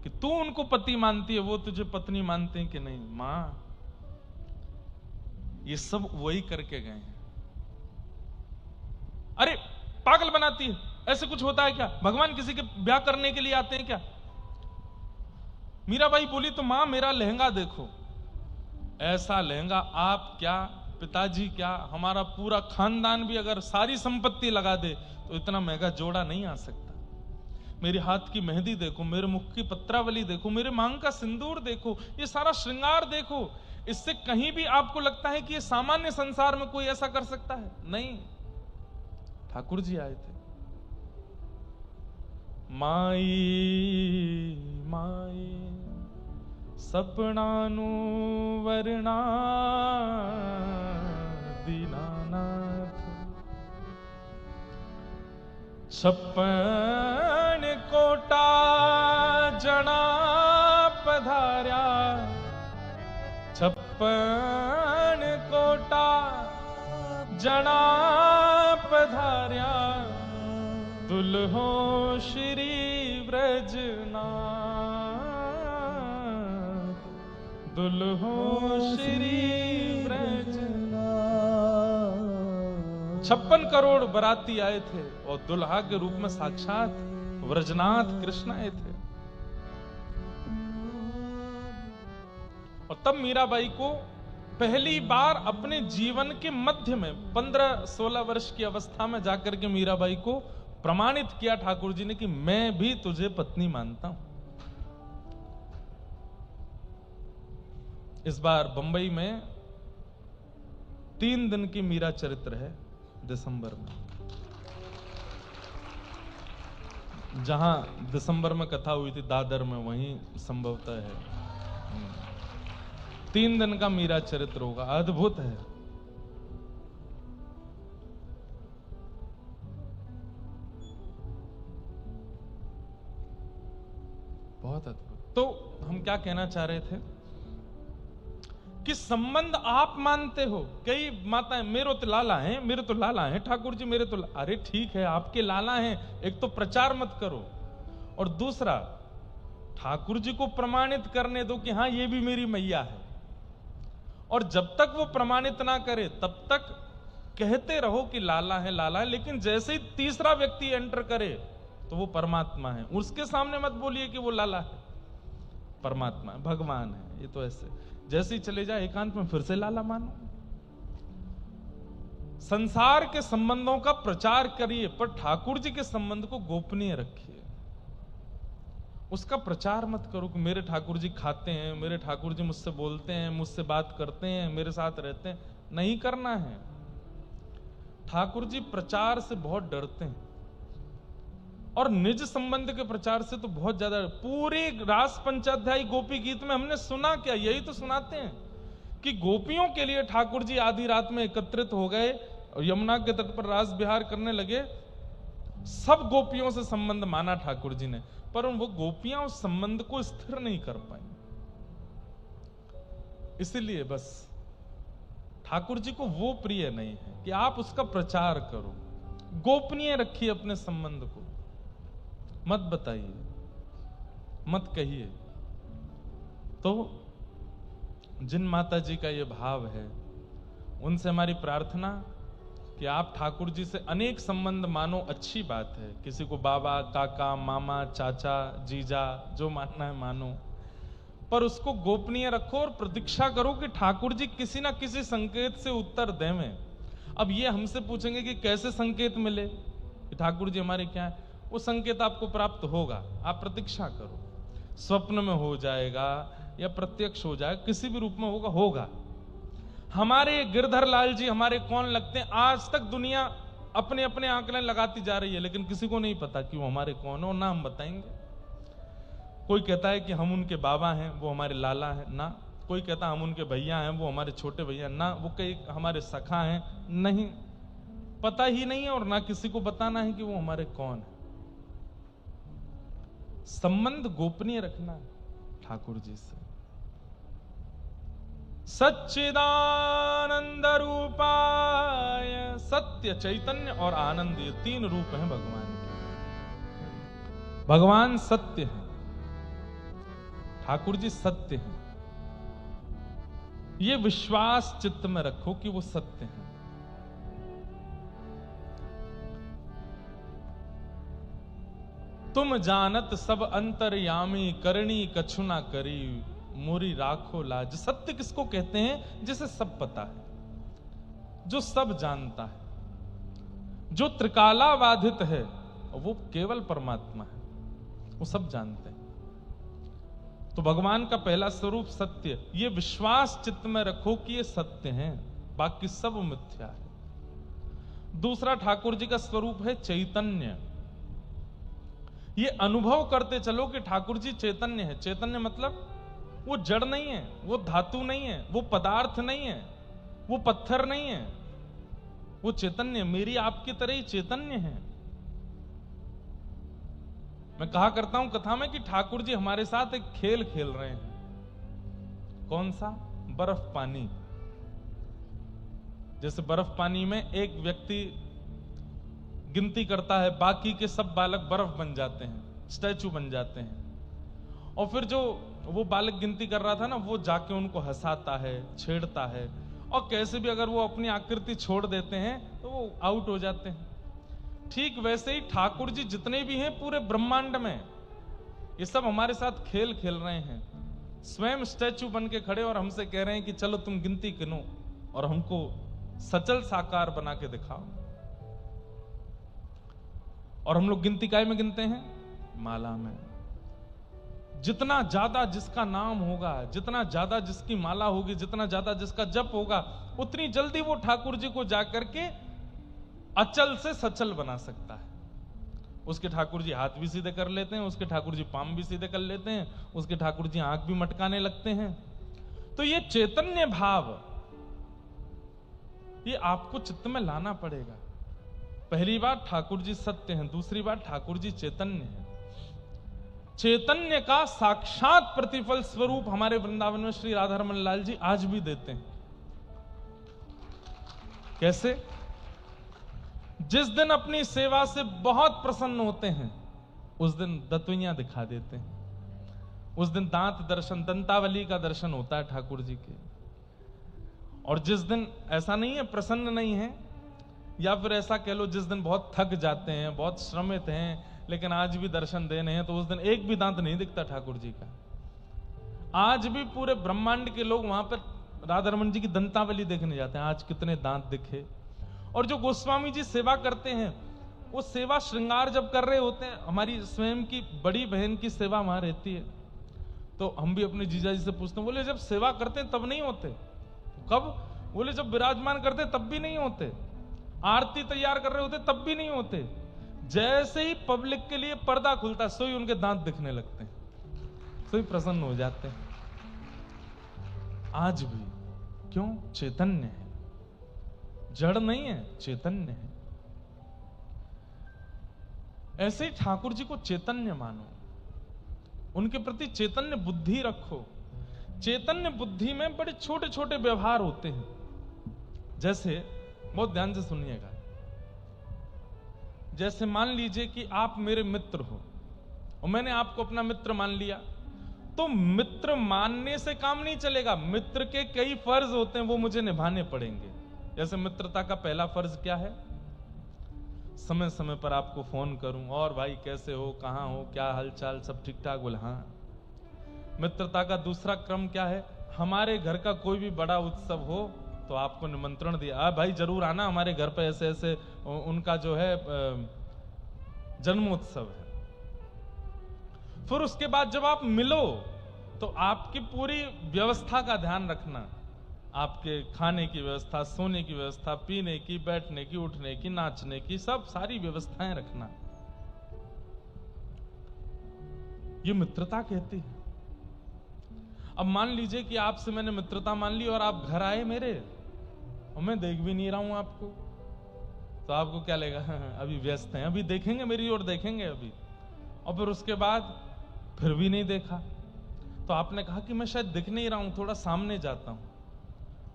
कि तू उनको पति मानती है, वो तुझे पत्नी मानते हैं कि नहीं? मां ये सब वही करके गए हैं। अरे पागल बनाती है, ऐसे कुछ होता है क्या? भगवान किसी के ब्याह करने के लिए आते हैं क्या? मीराबाई बोली तो मां मेरा लहंगा देखो। ऐसा लहंगा आप क्या, पिताजी क्या, हमारा पूरा खानदान भी अगर सारी संपत्ति लगा दे तो इतना महंगा जोड़ा नहीं आ सकता। मेरे हाथ की मेहंदी देखो, मेरे मुख की पत्रावली देखो, मेरे मांग का सिंदूर देखो, ये सारा श्रृंगार देखो। इससे कहीं भी आपको लगता है कि ये सामान्य संसार में कोई ऐसा कर सकता है? नहीं। ठाकुर जी आए थे। माई माई सपनानु वरना दीनानाथ, छप्पन कोटा जना पधार्या, छप्पन कोटा जना पधार्या, दुल्हो श्री व्रजनाथ, दुल्हो श्री व्रजनाथ। 56 करोड़ बराती आए थे और दुल्हा के रूप में साक्षात व्रजनाथ कृष्ण आए थे। और तब मीराबाई को पहली बार अपने जीवन के मध्य में 15-16 वर्ष की अवस्था में जाकर के मीराबाई को प्रमाणित किया ठाकुर जी ने कि मैं भी तुझे पत्नी मानता हूं। इस बार बंबई में 3 दिन की मीरा चरित्र है दिसंबर में। जहां दिसंबर में कथा हुई थी दादर में, वहीं संभवतः है 3 दिन का मीरा चरित्र होगा। अद्भुत है। बहुत अद्भुत। तो हम क्या कहना चाह रहे थे कि संबंध आप मानते हो। कई माताएं मेरे तो लाला हैं, मेरे तो लाला हैं ठाकुर जी, मेरे तो अरे ठीक है आपके लाला हैं, एक तो प्रचार मत करो, और दूसरा ठाकुर जी को प्रमाणित करने दो कि हां ये भी मेरी मैया है। और जब तक वो प्रमाणित ना करे तब तक कहते रहो कि लाला है लाला है, लेकिन जैसे ही तीसरा व्यक्ति एंटर करे तो वो परमात्मा है, उसके सामने मत बोलिए कि वो लाला है, परमात्मा है, भगवान है। ये तो ऐसे जैसे ही चले जाए एकांत में फिर से लाला मानो। संसार के संबंधों का प्रचार करिए पर ठाकुर जी के संबंध को गोपनीय रखिए। उसका प्रचार मत करो कि मेरे ठाकुर जी खाते हैं, मेरे ठाकुर जी मुझसे बोलते हैं, मुझसे बात करते हैं, मेरे साथ रहते हैं। नहीं करना है। ठाकुर जी प्रचार से बहुत डरते हैं और निज संबंध के प्रचार से तो बहुत ज्यादा। पूरे रास पंचाध्यायी गोपी गीत में हमने सुना क्या? यही तो सुनाते हैं कि गोपियों के लिए ठाकुर जी आधी रात में एकत्रित हो गए और यमुना के तट पर रास विहार करने लगे। सब गोपियों से संबंध माना ठाकुर जी ने, पर वो गोपियां उस संबंध को स्थिर नहीं कर पाई। इसलिए बस ठाकुर जी को वो प्रिय नहीं है कि आप उसका प्रचार करो। गोपनीय रखिए अपने संबंध को, मत बताइए, मत कहिए। तो जिन माता जी का ये भाव है उनसे हमारी प्रार्थना कि आप ठाकुर जी से अनेक संबंध मानो, अच्छी बात है। किसी को बाबा, काका, मामा, चाचा, जीजा, जो मानना है मानो, पर उसको गोपनीय रखो और प्रतीक्षा करो कि ठाकुर जी किसी ना किसी संकेत से उत्तर देवें। अब ये हमसे पूछेंगे कि कैसे संकेत मिले कि ठाकुर जी हमारे क्या है, वो संकेत आपको प्राप्त होगा। आप प्रतीक्षा करो, स्वप्न में हो जाएगा या प्रत्यक्ष हो जाएगा, किसी भी रूप में होगा। हमारे गिरधर लाल जी हमारे कौन लगते हैं? आज तक दुनिया अपने अपने आंकड़े लगाती जा रही है, लेकिन किसी को नहीं पता कि वो हमारे कौन हो, ना हम बताएंगे। कोई कहता है कि हम उनके बाबा हैं, वो हमारे लाला हैं, ना। कोई कहता है हम उनके भैया हैं, वो हमारे छोटे भैया, ना। वो कई हमारे सखा हैं, नहीं, पता ही नहीं है, और ना किसी को बताना है कि वो हमारे कौन है। संबंध गोपनीय रखना है ठाकुर जी से। सच्चिदानंद रूपाय, सत्य, चैतन्य और आनंद, ये 3 रूप हैं भगवान के। भगवान सत्य है, ठाकुर जी सत्य हैं। ये विश्वास चित्त में रखो कि वो सत्य हैं। तुम जानत सब अंतर्यामी, करनी कछु ना करी, मोरी राखो लाज। सत्य किसको कहते हैं? जिसे सब पता है, जो सब जानता है, जो त्रिकालाबाधित है, वो केवल परमात्मा है, वो सब जानते हैं। तो भगवान का पहला स्वरूप सत्य, ये विश्वास चित्त में रखो कि ये सत्य है, बाकी सब मिथ्या है। दूसरा ठाकुर जी का स्वरूप है चैतन्य। ये अनुभव करते चलो कि ठाकुर जी चैतन्य है। चैतन्य मतलब वो जड़ नहीं है, वो धातु नहीं है, वो पदार्थ नहीं है, वो पत्थर नहीं है, वो चैतन्य, मेरी आपकी तरह ही चैतन्य है। मैं कहा करता हूं कथा में कि ठाकुर जी हमारे साथ एक खेल खेल रहे हैं। कौन सा? बर्फ पानी। जैसे बर्फ पानी में एक व्यक्ति गिनती करता है, बाकी के सब बालक बर्फ बन जाते हैं, स्टैचू बन जाते हैं। और फिर जो वो बालक गिनती कर रहा था ना, वो जाके उनको हंसाता है, छेड़ता है, और कैसे भी अगर वो अपनी आकृति छोड़ देते हैं तो वो आउट हो जाते हैं। ठीक वैसे ही ठाकुर जी जितने भी हैं पूरे ब्रह्मांड में, ये सब हमारे साथ खेल खेल रहे हैं। स्वयं स्टैचू बन के खड़े और हमसे कह रहे हैं कि चलो तुम गिनती गिनो और हमको सचल साकार बना के दिखाओ। और हम लोग गिनती काय में गिनते हैं? माला में। जितना ज्यादा जिसका नाम होगा, जितना ज्यादा जिसकी माला होगी, जितना ज्यादा जिसका जप होगा, उतनी जल्दी वो ठाकुर जी को जाकर के अचल से सचल बना सकता है। उसके ठाकुर जी हाथ भी सीधे कर लेते हैं, उसके ठाकुर जी पांव भी सीधे कर लेते हैं, उसके ठाकुर जी आंख भी मटकाने लगते हैं। तो ये चैतन्य भाव, ये आपको चित्त में लाना पड़ेगा। पहली बात ठाकुर जी सत्य हैं, दूसरी बात ठाकुर जी चैतन्य हैं। चैतन्य का साक्षात प्रतिफल स्वरूप हमारे वृंदावन में श्री राधारमण लाल जी आज भी देते हैं। कैसे? जिस दिन अपनी सेवा से बहुत प्रसन्न होते हैं, उस दिन दतुइयां दिखा देते हैं। उस दिन दांत दर्शन, दंतावली का दर्शन होता है ठाकुर जी के। और जिस दिन ऐसा नहीं है, प्रसन्न नहीं है, या फिर ऐसा कह लो जिस दिन बहुत थक जाते हैं, बहुत श्रमित हैं, लेकिन आज भी दर्शन देने हैं, तो उस दिन एक भी दांत नहीं दिखता ठाकुर जी का। आज भी पूरे ब्रह्मांड के लोग वहां पर राधारमण जी की दंतावली देखने जाते हैं, आज कितने दांत दिखे। और जो गोस्वामी जी सेवा करते हैं, वो सेवा श्रृंगार जब कर रहे होते हैं, हमारी स्वयं की बड़ी बहन की सेवा वहां रहती है, तो हम भी अपने जीजा जी से पूछते हैं, बोले जब सेवा करते हैं तब नहीं होते? कब? बोले जब विराजमान करते तब भी नहीं होते, आरती तैयार कर रहे होते तब भी नहीं होते। जैसे ही पब्लिक के लिए पर्दा खुलता, सोई उनके दांत दिखने लगते हैं, सोई प्रसन्न हो जाते हैं। आज भी क्यों? चैतन्य है, जड़ नहीं है, चैतन्य है। ऐसे ही ठाकुर जी को चैतन्य मानो, उनके प्रति चैतन्य बुद्धि रखो। चैतन्य बुद्धि में बड़े छोटे छोटे व्यवहार होते हैं। जैसे, बहुत ध्यान से सुनिएगा, जैसे मान लीजिए कि आप मेरे मित्र हो और मैंने आपको अपना मित्र मान लिया, तो मित्र मानने से काम नहीं चलेगा। मित्र के कई फर्ज होते हैं, वो मुझे निभाने पड़ेंगे। जैसे मित्रता का पहला फर्ज क्या है? समय समय पर आपको फोन करूं, और भाई कैसे हो, कहां हो, क्या हालचाल, सब ठीक ठाक? बोले हाँ। मित्रता का दूसरा क्रम क्या है? हमारे घर का कोई भी बड़ा उत्सव हो तो आपको निमंत्रण दिया, भाई जरूर आना हमारे घर पे, ऐसे ऐसे उनका जो है जन्मोत्सव है। फिर उसके बाद जब आप मिलो तो आपकी पूरी व्यवस्था का ध्यान रखना, आपके खाने की व्यवस्था, सोने की व्यवस्था, पीने की, बैठने की, उठने की, नाचने की, सब सारी व्यवस्थाएं रखना। ये मित्रता कहती है। अब मान लीजिए कि आपसे मैंने मित्रता मान ली और आप घर आए मेरे, और मैं देख भी नहीं रहा हूं आपको, तो आपको क्या लगेगा? अभी व्यस्त हैं, अभी देखेंगे, मेरी ओर देखेंगे अभी। और फिर उसके बाद फिर भी नहीं देखा, तो आपने कहा कि मैं शायद दिख नहीं रहा हूं, थोड़ा सामने जाता हूं।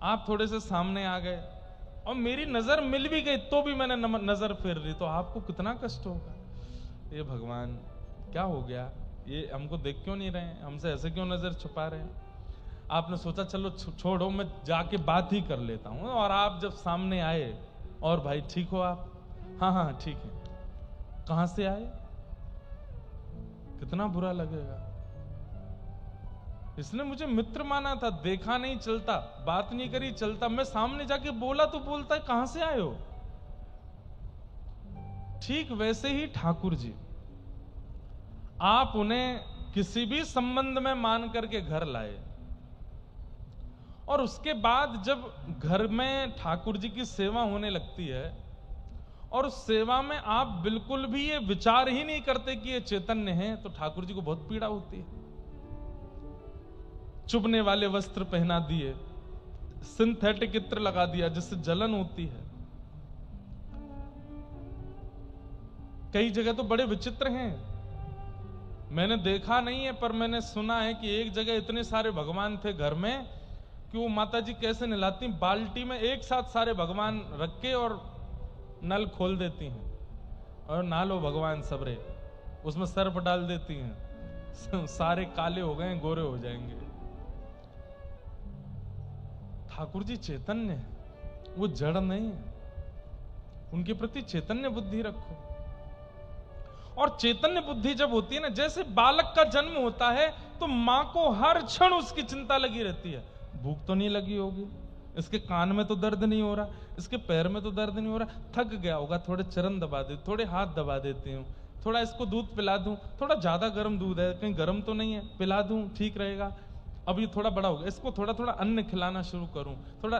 आप थोड़े से सामने आ गए और मेरी नजर मिल भी गई, तो भी मैंने नजर फेर ली, तो आपको कितना कष्ट होगा। ये भगवान क्या हो गया, ये हमको देख क्यों नहीं रहे हैं, हमसे ऐसे क्यों नजर छुपा रहे हैं। आपने सोचा चलो छोड़ो, मैं जाके बात ही कर लेता हूं। और आप जब सामने आए, और भाई ठीक हो आप? हाँ हाँ ठीक है। कहां से आए? कितना बुरा लगेगा। इसने मुझे मित्र माना था, देखा नहीं चलता, बात नहीं करी चलता, मैं सामने जाके बोला तो बोलता है कहां से आए हो। ठीक वैसे ही ठाकुर जी, आप उन्हें किसी भी संबंध में मान करके घर लाए, और उसके बाद जब घर में ठाकुर जी की सेवा होने लगती है और उस सेवा में आप बिल्कुल भी ये विचार ही नहीं करते कि ये चैतन्य है, तो ठाकुर जी को बहुत पीड़ा होती है। चुभने वाले वस्त्र पहना दिए, सिंथेटिक इत्र लगा दिया जिससे जलन होती है। कई जगह तो बड़े विचित्र हैं, मैंने देखा नहीं है पर मैंने सुना है कि एक जगह इतने सारे भगवान थे घर में कि वो माता जी कैसे नहलाती, बाल्टी में एक साथ सारे भगवान रख के और नल खोल देती हैं और नहा लो भगवान सबरे, उसमें सर्फ डाल देती हैं, सारे काले हो गए गोरे हो जाएंगे। ठाकुर जी चैतन्य है, वो जड़ नहीं है, उनके प्रति चैतन्य बुद्धि रखो। और चैतन्य बुद्धि जब होती है ना, जैसे बालक का जन्म होता है तो मां को हर क्षण उसकी चिंता लगी रहती है, भूख तो नहीं लगी होगी, इसके कान में तो दर्द नहीं हो रहा, इसके पैर में तो दर्द नहीं हो रहा, थक गया होगा, थोड़े चरण दबा दे, थोड़े हाथ दबा देती हूँ, थोड़ा इसको दूध पिला दूं, थोड़ा ज्यादा गर्म दूध है, कहीं गर्म तो नहीं है, पिला दूं ठीक रहेगा, अब ये थोड़ा बड़ा हो गया, इसको थोड़ा थोड़ा अन्न खिलाना शुरू करूं, थोड़ा।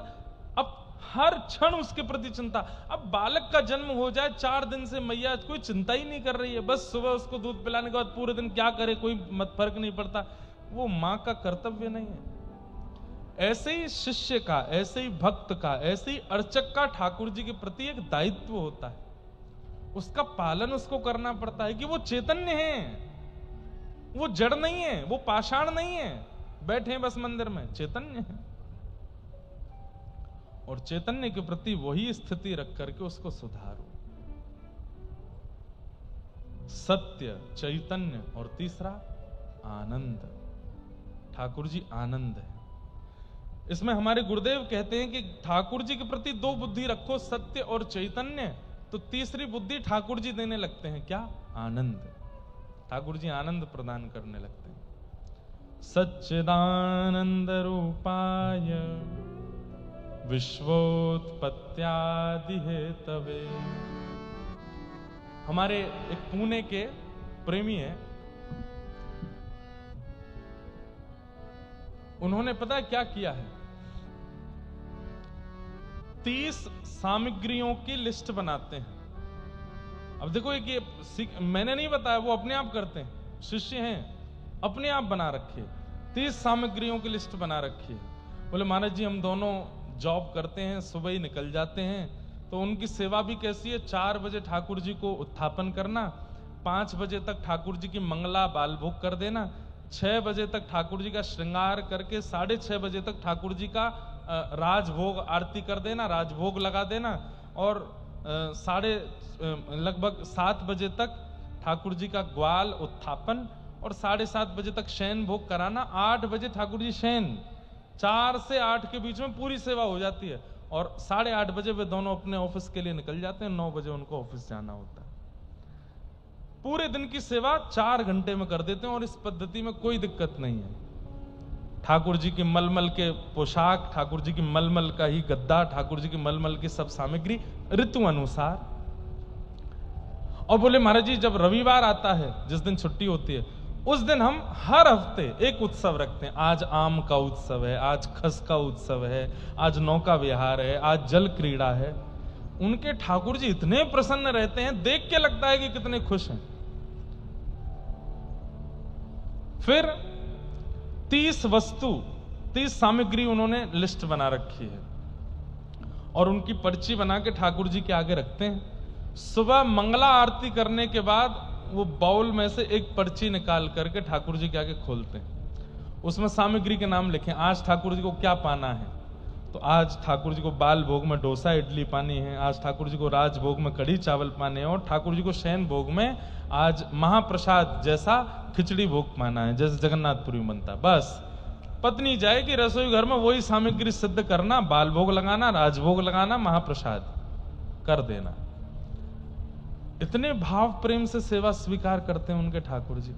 अब हर क्षण उसके प्रति चिंता। अब बालक का जन्म हो जाए 4 दिन से मैया कोई चिंता ही नहीं कर रही है, बस सुबह उसको दूध पिलाने के बाद पूरे दिन क्या करे कोई फर्क नहीं पड़ता, वो मां का कर्तव्य नहीं है। ऐसे ही शिष्य का, ऐसे ही भक्त का, ऐसे ही अर्चक का ठाकुर जी के प्रति एक दायित्व होता है, उसका पालन उसको करना पड़ता है कि वो चैतन्य है, वो जड़ नहीं है, वो पाषाण नहीं है, बैठे हैं बस मंदिर में, चैतन्य है। और चैतन्य के प्रति वही स्थिति रख करके उसको सुधारो। सत्य, चैतन्य और तीसरा आनंद। ठाकुर जी आनंद है। इसमें हमारे गुरुदेव कहते हैं कि ठाकुर जी के प्रति 2 बुद्धि रखो, सत्य और चैतन्य, तो तीसरी बुद्धि ठाकुर जी देने लगते हैं, क्या? आनंद। ठाकुर जी आनंद प्रदान करने लगते हैं। सच्चिदानंद रूपाय विश्वोत्पत्त्यादि हेतवे। हमारे एक पुणे के प्रेमी हैं, उन्होंने पता है क्या किया है, 30 सामग्रियों की लिस्ट बनाते हैं। अब देखो एक ये मैंने नहीं बताया, वो अपने आप करते हैं, शिष्य हैं, अपने आप बना रखे 30 सामग्रियों की लिस्ट बना रखी है। बोले महाराज जी हम दोनों जॉब करते हैं, सुबह ही निकल जाते हैं, तो उनकी सेवा भी कैसी है, 4 बजे ठाकुर जी को उत्थापन करना, 5 बजे तक ठाकुर जी की मंगला बाल भोग कर देना, 6 बजे तक ठाकुर जी का श्रृंगार करके 6:30 बजे तक ठाकुर जी का राजभोग आरती कर देना, राजभोग लगा देना, और लगभग 7 बजे तक ठाकुर जी का ग्वाल उत्थापन, और 7:30 बजे तक शयन भोग कराना, 8 बजे ठाकुर जी शयन, 4 से 8 के बीच में पूरी सेवा हो जाती है, और 8:30 बजे वे दोनों अपने ऑफिस के लिए निकल जाते हैं, 9 बजे उनको ऑफिस जाना होता है। पूरे दिन की सेवा 4 घंटे में कर देते हैं, और इस पद्धति में कोई दिक्कत नहीं है। ठाकुर जी की मलमल के पोशाक, ठाकुर जी की मलमल का ही गद्दा, ठाकुर जी की मलमल की सब सामग्री ऋतु अनुसार। और बोले महाराज जी जब रविवार आता है, जिस दिन छुट्टी होती है, उस दिन हम हर हफ्ते एक उत्सव रखते हैं। आज आम का उत्सव है, आज खस का उत्सव है, आज नौका विहार है, आज जल क्रीड़ा है। उनके ठाकुर जी इतने प्रसन्न रहते हैं, देख के लगता है कि कितने खुश हैं। फिर 30 सामग्री उन्होंने लिस्ट बना रखी है, और उनकी पर्ची बना के ठाकुर जी के आगे रखते हैं। सुबह मंगला आरती करने के बाद वो बाउल में से एक पर्ची निकाल करके ठाकुर जी के आगे खोलते हैं, उसमें सामग्री के नाम लिखें, आज ठाकुर जी को क्या पाना है। तो आज ठाकुर जी को बाल भोग में डोसा इडली पानी है, आज ठाकुर जी को राज भोग में कढ़ी चावल पाने हैं, और ठाकुर जी को शयन भोग में आज महाप्रसाद जैसा खिचड़ी भोग पाना है, जैसे जगन्नाथपुरी में बनता है। बस पत्नी जाएगी रसोई घर में, वही सामग्री सिद्ध करना, बाल भोग लगाना, राजभोग लगाना, महाप्रसाद कर देना। इतने भाव प्रेम से सेवा स्वीकार करते हैं उनके ठाकुर जी।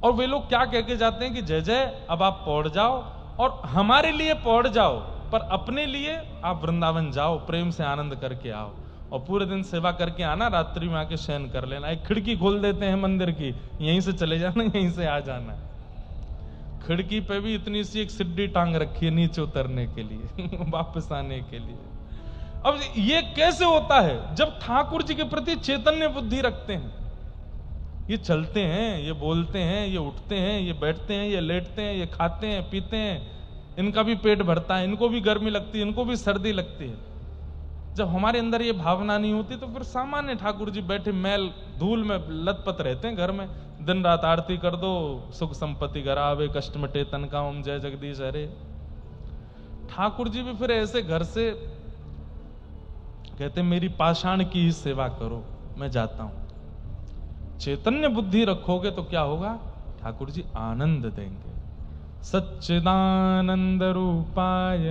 और वे लोग क्या कह के जाते हैं कि जय जय अब आप पौड़ जाओ और हमारे लिए पौड़ जाओ, पर अपने लिए आप वृंदावन जाओ, प्रेम से आनंद करके आओ और पूरे दिन सेवा करके आना, रात्रि में आके शयन कर लेना। एक खिड़की खोल देते हैं मंदिर की, यहीं से चले जाना, यहीं से आ जाना। खिड़की पे भी इतनी सी एक सिड्डी टांग रखी है नीचे उतरने के लिए वापस आने के लिए। अब ये कैसे होता है? जब ठाकुर जी के प्रति चैतन्य बुद्धि रखते हैं। ये चलते हैं, ये बोलते हैं, ये उठते हैं, ये बैठते हैं, ये लेटते हैं, ये खाते हैं, पीते हैं, इनका भी पेट भरता है, इनको भी गर्मी लगती है, इनको भी सर्दी लगती है। जब हमारे अंदर ये भावना नहीं होती तो फिर सामान्य ठाकुर जी बैठे मैल धूल में लथपथ रहते हैं घर में, दिन रात आरती कर दो, सुख संपत्ति घर आवे, कष्ट मिटे तन का, ओम जय जगदीश हरे। ठाकुर जी भी फिर ऐसे घर से कहते मेरी पाषाण की ही सेवा करो, मैं जाता हूं। चैतन्य बुद्धि रखोगे तो क्या होगा? ठाकुर जी आनंद देंगे। सच्चिदानंद रूपाय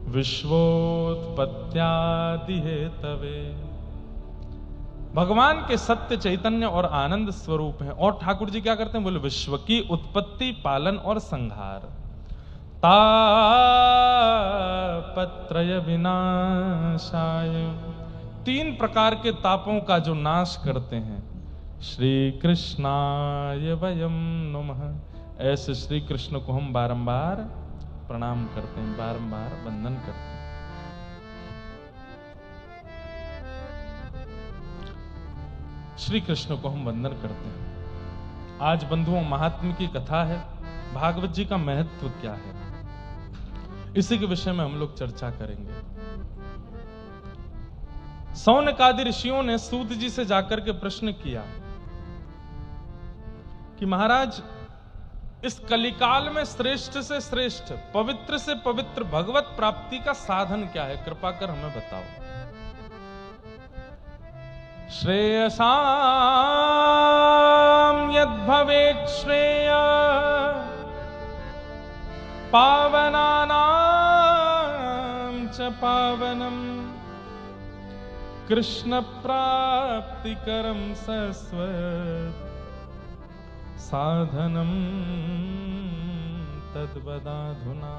विश्वोत्पत्त्यादि हेतवे। भगवान के सत्य चैतन्य और आनंद स्वरूप हैं। और ठाकुर जी क्या करते हैं? बोले विश्व की उत्पत्ति, पालन और संहार, तापत्रय विनाशाय, 3 प्रकार के तापों का जो नाश करते हैं। श्री कृष्णाय वयम नमः। ऐसे श्री कृष्ण को हम बारंबार प्रणाम करते हैं, बारंबार वंदन करते हैं। श्री कृष्ण को हम वंदन करते हैं। आज बंधुओं महात्म्य की कथा है, भागवत जी का महत्व क्या है, इसी के विषय में हम लोग चर्चा करेंगे। सौनकादि ऋषियों ने सूत जी से जाकर के प्रश्न किया कि महाराज इस कलिकाल में श्रेष्ठ से श्रेष्ठ, पवित्र से पवित्र भगवत प्राप्ति का साधन क्या है, कृपा कर हमें बताओ। श्रेयसाम यद भवेत् श्रेय पावनानां च पावनम कृष्ण प्राप्तिकरं सस्वत् साधनम तद्वदाधुना।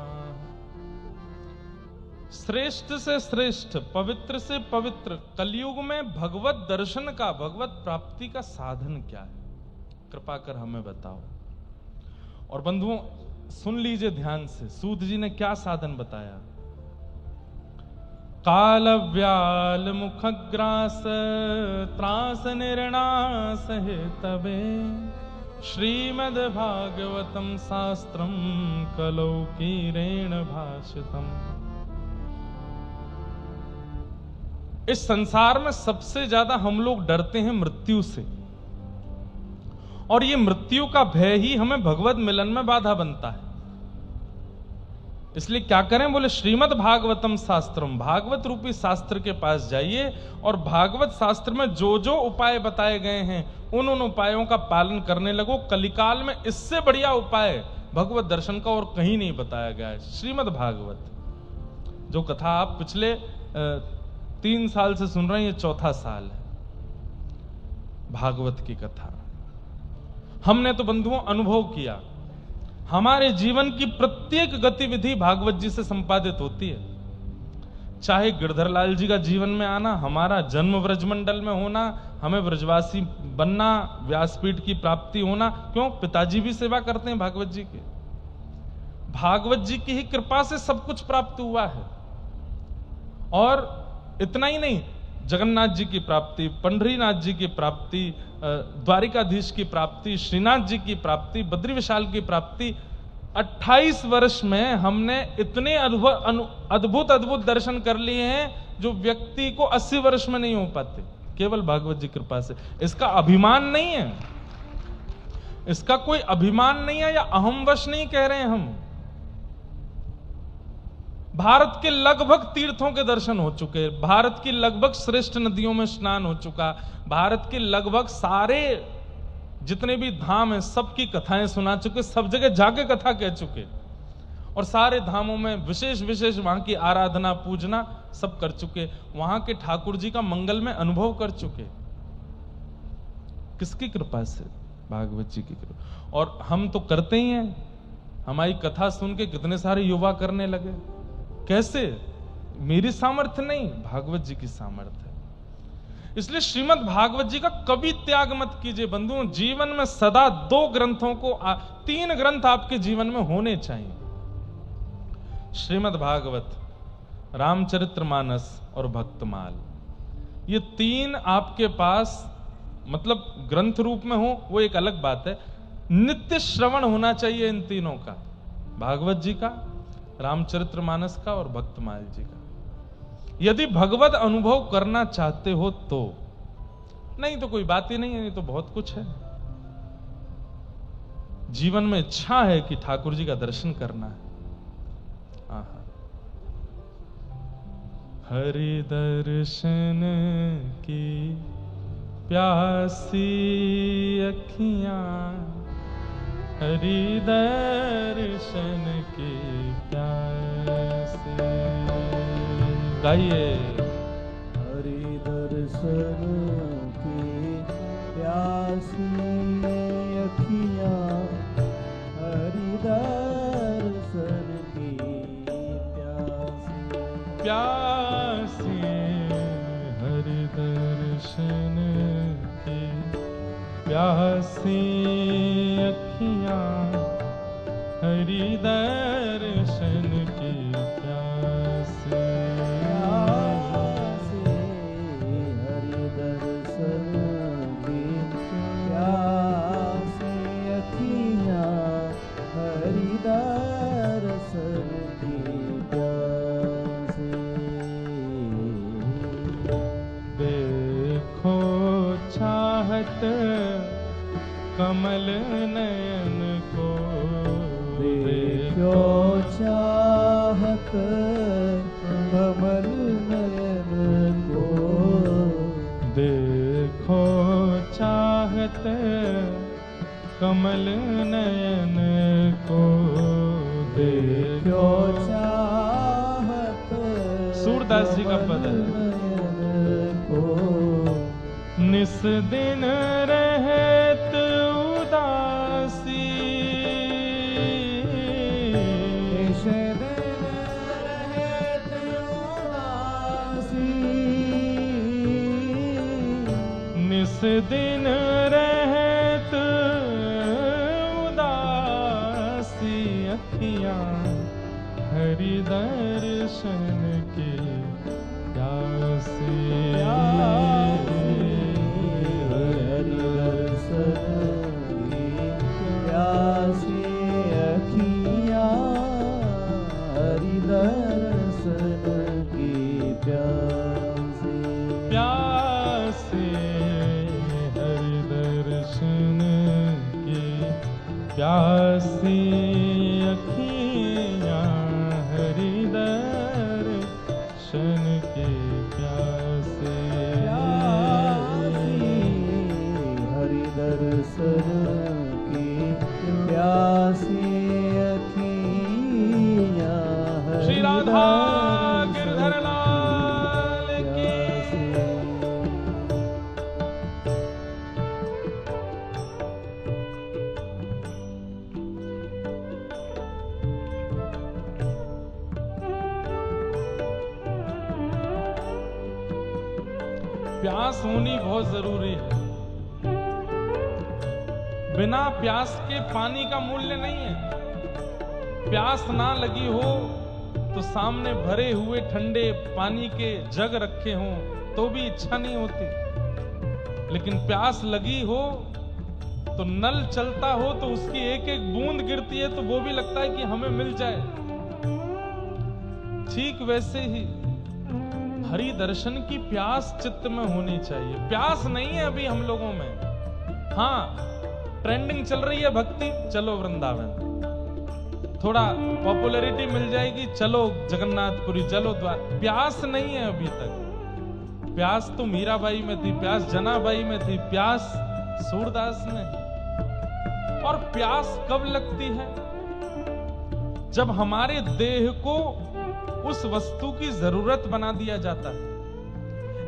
श्रेष्ठ से श्रेष्ठ, पवित्र से पवित्र कलयुग में भगवत दर्शन का, भगवत प्राप्ति का साधन क्या है, कृपा कर हमें बताओ। और बंधुओं सुन लीजिए ध्यान से, सूत जी ने क्या साधन बताया। काल व्याल मुखग्रास त्रास निर्णास हेतवे श्रीमद् भागवतम शास्त्रम कलौकीरेण भाषितम। इस संसार में सबसे ज्यादा हम लोग डरते हैं मृत्यु से, और ये मृत्यु का भय ही हमें भगवत मिलन में बाधा बनता है। इसलिए क्या करें? बोले श्रीमद् भागवतम शास्त्रम, भागवत रूपी शास्त्र के पास जाइए और भागवत शास्त्र में जो जो उपाय बताए गए हैं उन उपायों का पालन करने लगो। कलिकाल में इससे बढ़िया उपाय भगवत दर्शन का और कहीं नहीं बताया गया है। श्रीमद् भागवत, जो कथा आप पिछले 3 साल से सुन रहे हैं, ये 4था साल है भागवत की कथा। हमने तो बंधुओं अनुभव किया, हमारे जीवन की प्रत्येक गतिविधि भागवत जी से संपादित होती है। चाहे गिरधर लाल जी का जीवन में आना, हमारा जन्म ब्रजमंडल में होना, हमें ब्रजवासी बनना, व्यासपीठ की प्राप्ति होना, क्यों? पिताजी भी सेवा करते हैं भागवत जी के। भागवत जी की ही कृपा से सब कुछ प्राप्त हुआ है। और इतना ही नहीं, जगन्नाथ जी की प्राप्ति, पंढरीनाथ जी की प्राप्ति, द्वारिकाधीश की प्राप्ति, श्रीनाथ जी की प्राप्ति, बद्री विशाल की प्राप्ति। 28 वर्ष में हमने इतने अद्भुत अद्भुत दर्शन कर लिए हैं जो व्यक्ति को 80 वर्ष में नहीं हो पाते, केवल भागवत जी कृपा से। इसका अभिमान नहीं है, इसका कोई अभिमान नहीं है या अहमवश नहीं कह रहे हैं हम। भारत के लगभग तीर्थों के दर्शन हो चुके, भारत की लगभग श्रेष्ठ नदियों में स्नान हो चुका, भारत के लगभग सारे जितने भी धाम हैं सबकी कथाएं सुना चुके, सब जगह जाके कथा कह चुके, और सारे धामों में विशेष विशेष वहां की आराधना पूजना सब कर चुके, वहां के ठाकुर जी का मंगल में अनुभव कर चुके। किसकी कृपा से? भागवत जी की कृपा। और हम तो करते ही हैं, हमारी कथा सुन के कितने सारे युवा करने लगे। कैसे? मेरी सामर्थ्य नहीं, भागवत जी की सामर्थ्य है। इसलिए श्रीमद् भागवत जी का कभी त्याग मत कीजिए बंधुओं। जीवन में सदा 2 ग्रंथों को 3 ग्रंथ आपके जीवन में होने चाहिए। श्रीमद् भागवत, रामचरितमानस और भक्तमाल, ये 3 आपके पास मतलब ग्रंथ रूप में हो वो एक अलग बात है, नित्य श्रवण होना चाहिए इन तीनों का, भागवत जी का, रामचरितमानस का और भक्तमाल जी का। यदि भगवत अनुभव करना चाहते हो तो, नहीं तो कोई बात ही नहीं है, ये तो बहुत कुछ है। जीवन में इच्छा है कि ठाकुर जी का दर्शन करना है। हरि दर्शन की प्यासी अखियां, हरि दर्शन की प्यासी। गाइए। हरि दर्शन की प्यासी अखियां, हरि दर्शन की प्यासी, हरि दर्शन की प्यासी अखियां, हरि दर्शन की प्यासी। हरि दर्शन की प्यासी अखियां, हरि दर्शन की प्यासी। देखो चाहत कमल नयन को, देखो चाहत कमल नयन को, देखो चाहत कमल नयन को, देखो चाहत सूरदास जी का पद है। निस दिन रहत उदासी, निस दिन रहत उदासी, निस दिन रहत उदासी अखियां, हरि दर्शन की प्यासी। हरि दर्शन की प्यासी अखियां, हरि दर्शन की प्यासी। प्यासी, हरि दर्शन की प्यासी अखियां, हरि दर्शन की प्यासी। हरि दर्शन की प्यासी अखियां, श्री राधा गिरधर लाल की। प्यास होनी बहुत जरूरी है। बिना प्यास के पानी का मूल्य नहीं है। प्यास ना लगी हो तो सामने भरे हुए ठंडे पानी के जग रखे हों तो भी इच्छा नहीं होती, लेकिन प्यास लगी हो तो नल चलता हो तो उसकी एक एक बूंद गिरती है तो वो भी लगता है कि हमें मिल जाए। ठीक वैसे ही हरि दर्शन की प्यास चित्त में होनी चाहिए। प्यास नहीं है अभी हम लोगों में। हाँ, ट्रेंडिंग चल रही है भक्ति, चलो वृंदावन। थोड़ा पॉपुलैरिटी मिल जाएगी, चलो जगन्नाथपुरी, चलो द्वार। प्यास नहीं है अभी तक। प्यास तो मीराबाई में थी, प्यास जनाबाई में थी, प्यास सूरदास में। और प्यास कब लगती है? जब हमारे देह को उस वस्तु की जरूरत बना दिया जाता है।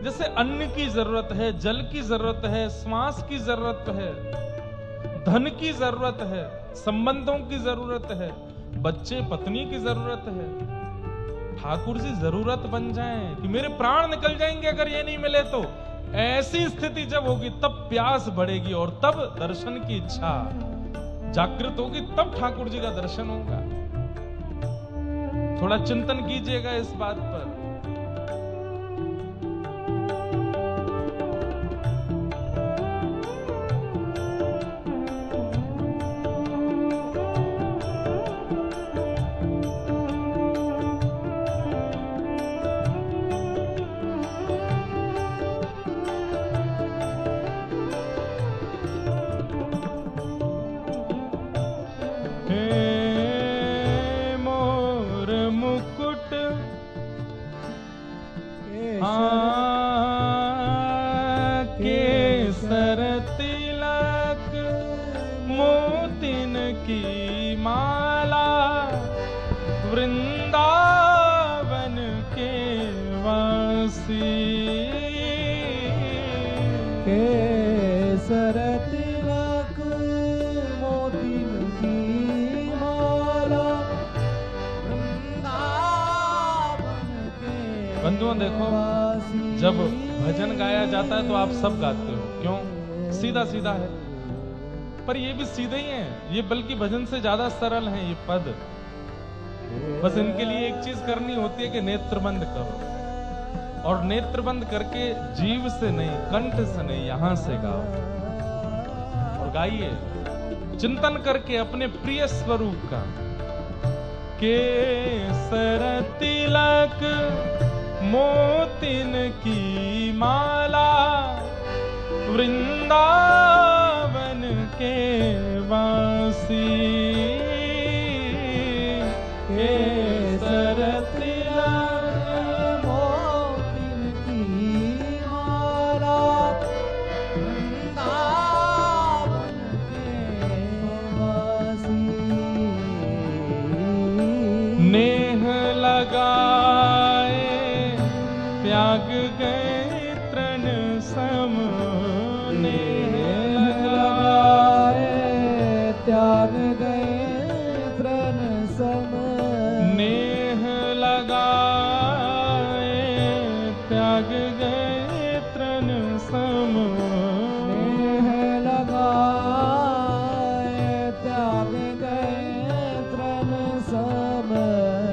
जैसे अन्न की जरूरत है, जल की जरूरत है, श्वास की जरूरत है। धन की जरूरत है, संबंधों की जरूरत है, बच्चे पत्नी की जरूरत है। ठाकुर जी जरूरत बन जाएं कि मेरे प्राण निकल जाएंगे अगर ये नहीं मिले तो। ऐसी स्थिति जब होगी तब प्यास बढ़ेगी और तब दर्शन की इच्छा जागृत होगी, तब ठाकुर जी का दर्शन होगा। थोड़ा चिंतन कीजिएगा इस बात पर। केसर तिलक मोतिन की माला वृंदावन के वासी। केसर तिलक मोतिन की माला वृंदावन के बंधुओं देखो, जब भजन गाया जाता है तो आप सब गाते हो, क्यों? सीधा सीधा है, पर ये भी सीधे ही हैं, ये बल्कि भजन से ज्यादा सरल हैं ये पद। बस इनके लिए एक चीज करनी होती है कि नेत्र बंद करो, और नेत्र बंद करके जीव से नहीं, कंठ से नहीं, यहां से गाओ और गाइए चिंतन करके अपने प्रिय स्वरूप का। केसर तिलक मोतिन की माला वृंदावन के वासी। केसर तिलक मोतिन की माला वृंदावन के वासी। नेह लगाए त्याग गए तृण सम। नेह लगाए त्याग गए तृण सम। नेह लगाए त्याग गए तृण सम। नेह लगाए त्याग गए तृण सम।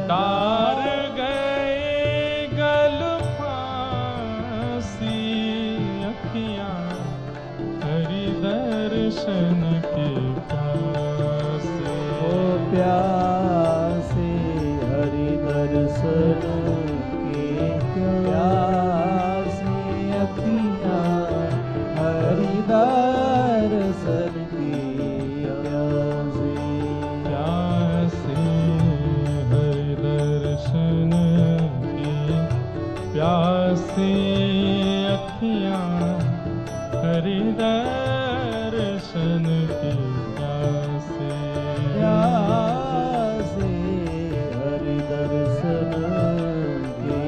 डार गए गल फांसी अखियां हरि दर्शन के प्यासे। ओ प्यासे हरि दर्शन के प्यासे अखियां हरि दर्शन की प्यासे। प्यासे हरि दर्शन की प्यासे अखियां हरि दर्शन की प्यासे। प्यासे हरि दर्शन के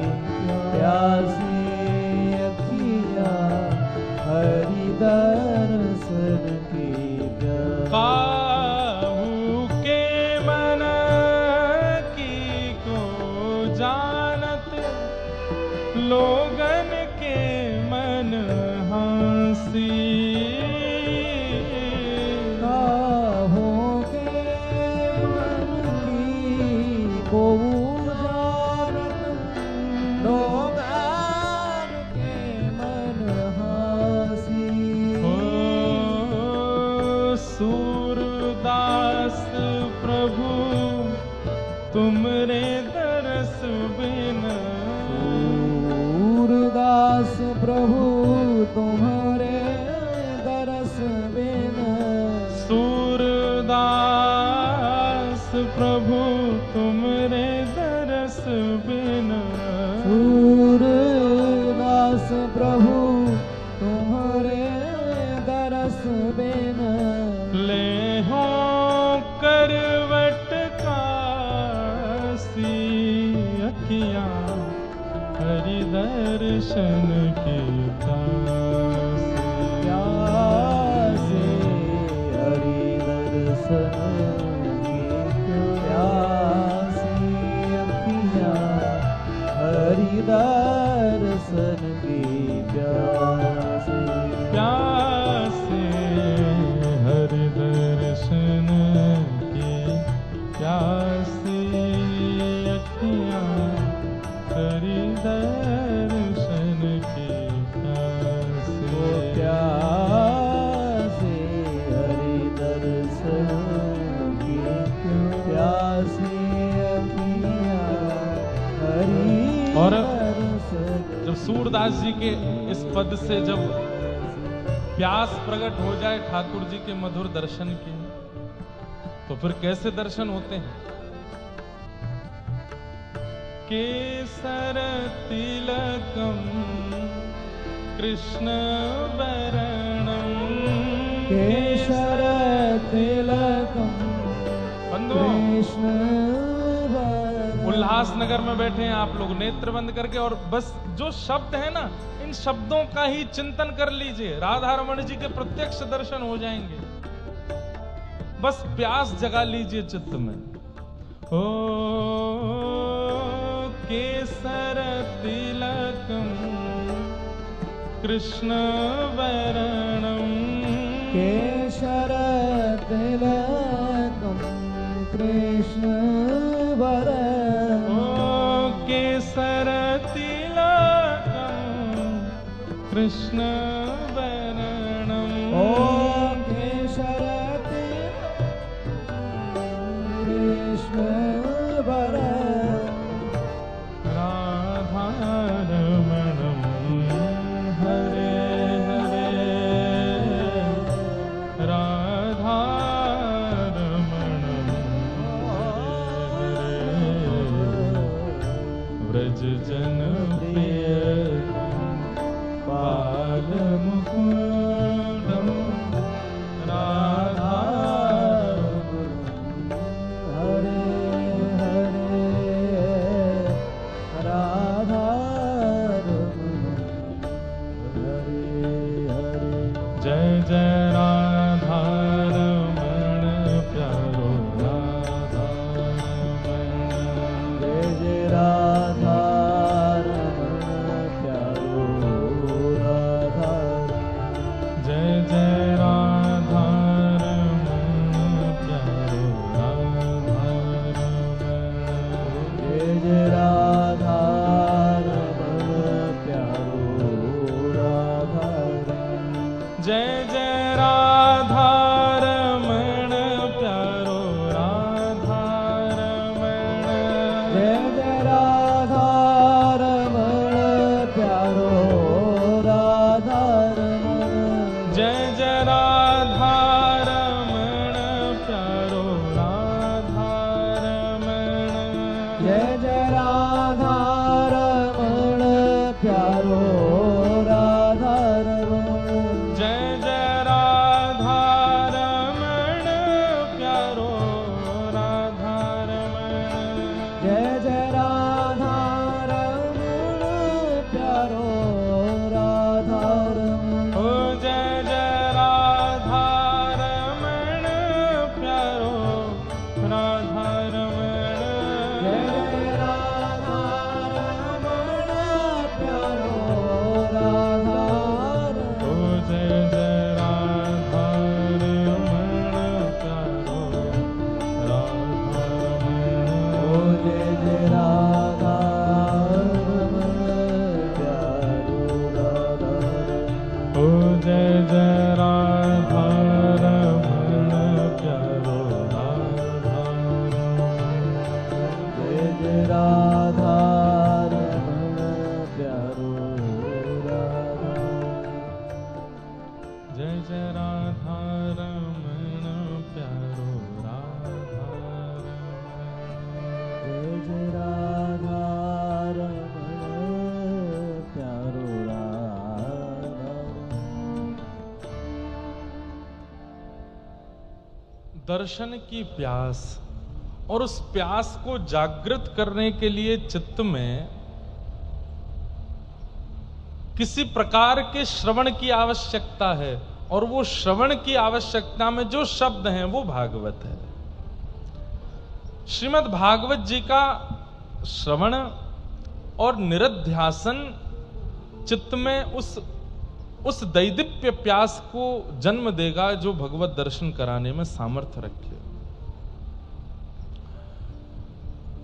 प्यासे अखियां हरि दर्शन की प्यासे। काहू के मन की को जानत लोगन के मन हंसी। काहों के मन की को जानत लोगन के मन हंसी। ओ सूरदास प्रभु तुमरे दरस बिन। सूरदास प्रभु तुम्हारे दरस बिन। सूरदास प्रभु तुमरे दरस बिन। सूरदास प्रभु तुम्हारे दरस बिन। ले हो करवट कासी अखियां हरि दर्शन की प्यासे। प्यासे हरि दर्शन की प्यासी अखियाँ, हरि दर्शन की प्यासी। प्यासे हरि दर्शन की प्यासी अखियाँ, हरि दर्शन की प्यासी। वो प्यासे हरि दर्शन की प्यासी अखियाँ, हरि और दर्शन। जब सूरदास जी के इस पद से जब प्यास प्रकट हो जाए ठाकुर जी के मधुर दर्शन के, तो फिर कैसे दर्शन होते हैं? केसर तिलकम कृष्ण वरणम, केशर तिलकम बंधु कृष्ण वरणम। उल्लासनगर में बैठे हैं आप लोग, नेत्र बंद करके, और बस जो शब्द है ना, इन शब्दों का ही चिंतन कर लीजिए, राधा रमण जी के प्रत्यक्ष दर्शन हो जाएंगे। बस प्यास जगा लीजिए चित्त में। ओ केसर तिलकम कृष्ण वरणम, केशर तिलकम कृष्ण वरणम। ओ केसर तिलकम कृष्ण वरणम। ओ केशर तिलकम कृष्ण वरणम। राधारमणम हरे हरे, राधारमणम हरे हरे, व्रज जन प्रिय बाल मुकुंदम, राधारमणम हरे हरे राधारमण हरे हरे। जय जय राधारमण प्यारो राधारमण, जय जय राधारमण प्यारो राधारमण। जय जय राधारमण प्यारो राधारमण, जय जय राधारमण प्यारो राधारमण। जय जय राधारमण प्यारो राधारमण, जय जय राधारमण प्यारो राधारमण। जय जय राधारमण प्यारो राधारमण, जय जय राधारमण प्यारो राधारमण। जय जय राधारमण प्यारो राधारमण, जय जय राधारमण प्यारो राधारमण। ओ जय जय राधारमण प्यारो राधारमण, जय जय राधारमण प्यारो राधारमण। ओ जय जय राधारमण प्यारो राधारमण, ओ जय जय राधारमण प्यारो राधारमण। ओ जय जय राधारमण प्यारो राधारमण, जय जय राधारमण प्यारो राधारमण। जय जय राधारमण प्यारो राधारमण, जय जय राधारमण प्यारो राधारमण। दर्शन की प्यास, और उस प्यास को जागृत करने के लिए चित्त में किसी प्रकार के श्रवण की आवश्यकता है। और वो श्रवण की आवश्यकता में जो शब्द हैं वो भागवत है। श्रीमद् भागवत जी का श्रवण और निरध्यासन चित्त में उस दैदिप्य प्यास को जन्म देगा जो भगवत दर्शन कराने में सामर्थ्य रखे।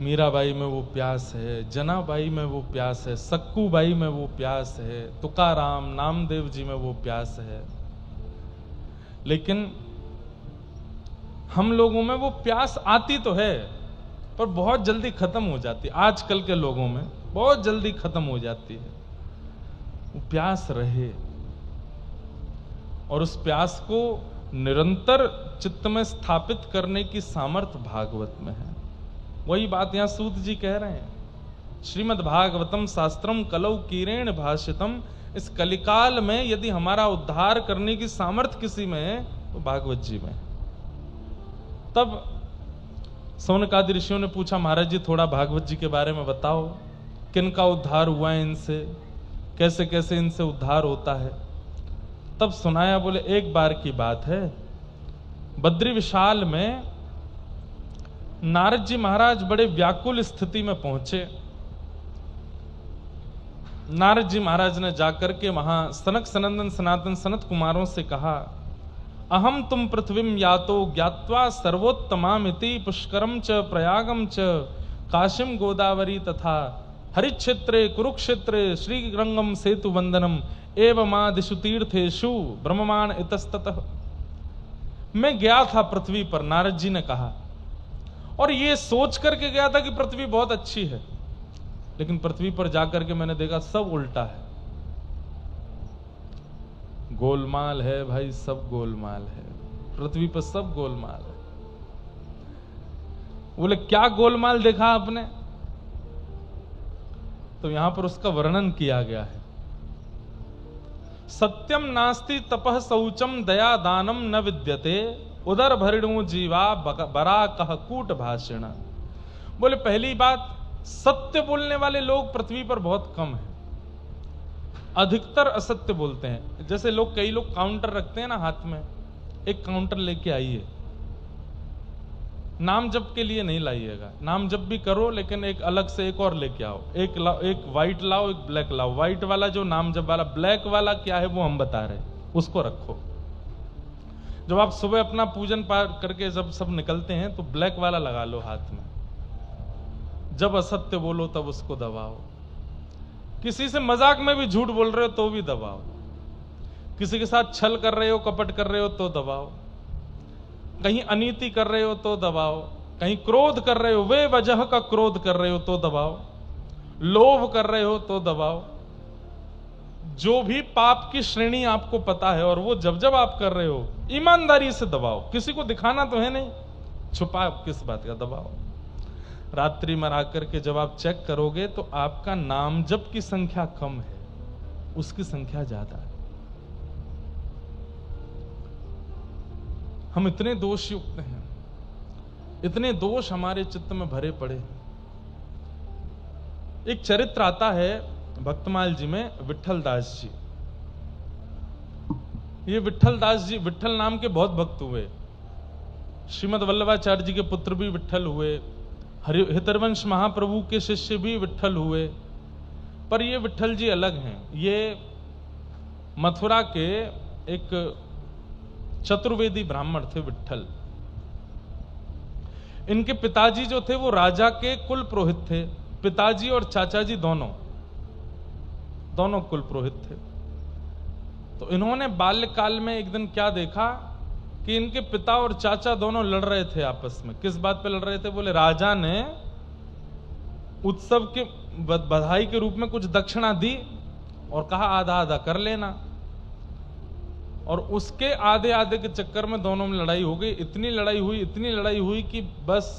मीराबाई में वो प्यास है, जनाबाई में वो प्यास है, सक्कूबाई में वो प्यास है, तुकाराम नामदेव जी में वो प्यास है, लेकिन हम लोगों में वो प्यास आती तो है पर बहुत जल्दी खत्म हो जाती है। आजकल के लोगों में बहुत जल्दी खत्म हो जाती है। वो प्यास रहे और उस प्यास को निरंतर चित्त में स्थापित करने की सामर्थ्य भागवत में है। वही बात यहां सूत जी कह रहे हैं, श्रीमद् भागवतम शास्त्रम कलौ कीरेण भाषितम। इस कलिकाल में यदि हमारा उद्धार करने की सामर्थ्य किसी में है तो भागवत जी में। तब सौनकादि ऋषियों ने पूछा, महाराज जी थोड़ा भागवत जी के बारे में बताओ, किनका उद्धार हुआ है इनसे, कैसे कैसे इनसे उद्धार होता है। तब सुनाया, बोले एक बार की बात है, बद्री विशाल में नारद जी महाराज बड़े व्याकुल स्थिति में पहुंचे। नारद जी महाराज ने जाकर के वहां सनक सनंदन सनातन सनत कुमारों से कहा, अहम तुम पृथ्वीम यातो ज्ञात्वा सर्वोत्तमामिति पुष्करम च प्रयागम च काशिम गोदावरी तथा हरिक्षेत्रे कुरुक्षेत्रे श्रीरंगम सेतु वंदनम एवमादिषु तीर्थेषु ब्रह्ममाण इतस्ततः। मैं गया था पृथ्वी पर, नारद जी ने कहा, और ये सोच करके गया था कि पृथ्वी बहुत अच्छी है, लेकिन पृथ्वी पर जाकर के मैंने देखा सब उल्टा है, गोलमाल है भाई, सब गोलमाल है, पृथ्वी पर सब गोलमाल है। बोले क्या गोलमाल देखा आपने? तो यहां पर उसका वर्णन किया गया है, सत्यम नास्ति तपः शौचम दया दानम न विद्यते उदर भरिणु जीवा बरा कह कूट भाषण। बोले पहली बात, सत्य बोलने वाले लोग पृथ्वी पर बहुत कम हैं, अधिकतर असत्य बोलते हैं। जैसे लोग, कई लोग काउंटर रखते हैं ना हाथ में, एक काउंटर लेके आइए, नाम जप के लिए नहीं लाइएगा, नाम जप भी करो लेकिन एक अलग से एक और लेके आओ, एक व्हाइट लाओ, एक ब्लैक लाओ। व्हाइट वाला जो नाम जप वाला, ब्लैक वाला क्या है वो हम बता रहे, उसको रखो। जब आप सुबह अपना पूजन पाठ करके जब सब निकलते हैं तो ब्लैक वाला लगा लो हाथ में। जब असत्य बोलो तब उसको दबाओ, किसी से मजाक में भी झूठ बोल रहे हो तो भी दबाओ, किसी के साथ छल कर रहे हो, कपट कर रहे हो तो दबाओ, कहीं अनीति कर रहे हो तो दबाओ, कहीं क्रोध कर रहे हो, वे वजह का क्रोध कर रहे हो तो दबाओ, लोभ कर रहे हो तो दबाओ। जो भी पाप की श्रेणी आपको पता है और वो जब जब आप कर रहे हो ईमानदारी से दबाओ, किसी को दिखाना तो है नहीं, छुपा किस बात का, दबाओ। रात्रि में आकर के जब आप चेक करोगे तो आपका नाम जप की संख्या कम है, उसकी संख्या ज्यादा है। हम इतने दोष युक्त हैं, इतने दोष हमारे चित्त में भरे पड़े। एक चरित्र आता है भक्तमाल जी में, विट्ठल दास जी। ये विट्ठल दास जी विट्ठल नाम के बहुत भक्त हुए। श्रीमद वल्लभाचार्य जी के पुत्र भी विट्ठल हुए, हितरवंश महाप्रभु के शिष्य भी विट्ठल हुए, पर ये विट्ठल जी अलग हैं। ये मथुरा के एक चतुर्वेदी ब्राह्मण थे विट्ठल। इनके पिताजी जो थे वो राजा के कुल पुरोहित थे, पिताजी और चाचा जी दोनों कुल पुरोहित थे। तो इन्होंने बाल्यकाल में एक दिन क्या देखा कि इनके पिता और चाचा दोनों लड़ रहे थे आपस में। किस बात पे लड़ रहे थे? बोले राजा ने उत्सव के बधाई के रूप में कुछ दक्षिणा दी और कहा आधा आधा कर लेना, और उसके आधे आधे के चक्कर में दोनों में लड़ाई हो गई। इतनी लड़ाई हुई कि बस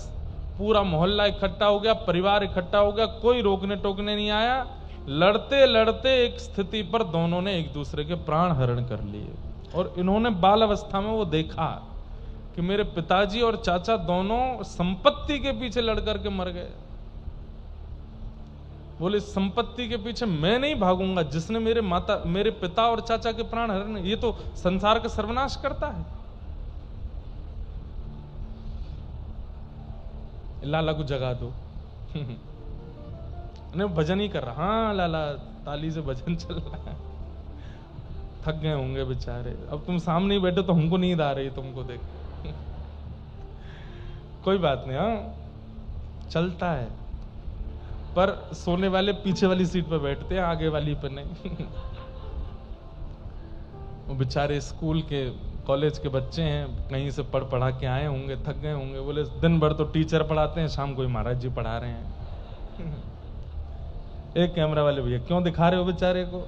पूरा मोहल्ला इकट्ठा हो गया, परिवार इकट्ठा हो गया, कोई रोकने टोकने नहीं आया। लड़ते लड़ते एक स्थिति पर दोनों ने एक दूसरे के प्राण हरण कर लिए, और इन्होंने बाल अवस्था में वो देखा कि मेरे पिताजी और चाचा दोनों संपत्ति के पीछे लड़ करके मर गए। बोले संपत्ति के पीछे मैं नहीं भागूंगा, जिसने मेरे पिता और चाचा के प्राण हरण, ये तो संसार का सर्वनाश करता है। लाला को जगा दो। नहीं भजन ही कर रहा, हाँ लाला ताली से भजन चल रहा है। थक गए होंगे बेचारे, अब तुम सामने ही बैठे तो हमको नींद आ रही तुमको देख। कोई बात नहीं, हाँ चलता है, पर सोने वाले पीछे वाली सीट पर बैठते हैं, आगे वाली पर नहीं। वो बेचारे स्कूल के कॉलेज के बच्चे हैं, कहीं से पढ़ा के आए होंगे, थक गए होंगे। बोले दिन भर तो टीचर पढ़ाते हैं, शाम को ही महाराज जी पढ़ा रहे हैं। एक कैमरा वाले भैया क्यों दिखा रहे हो बेचारे को?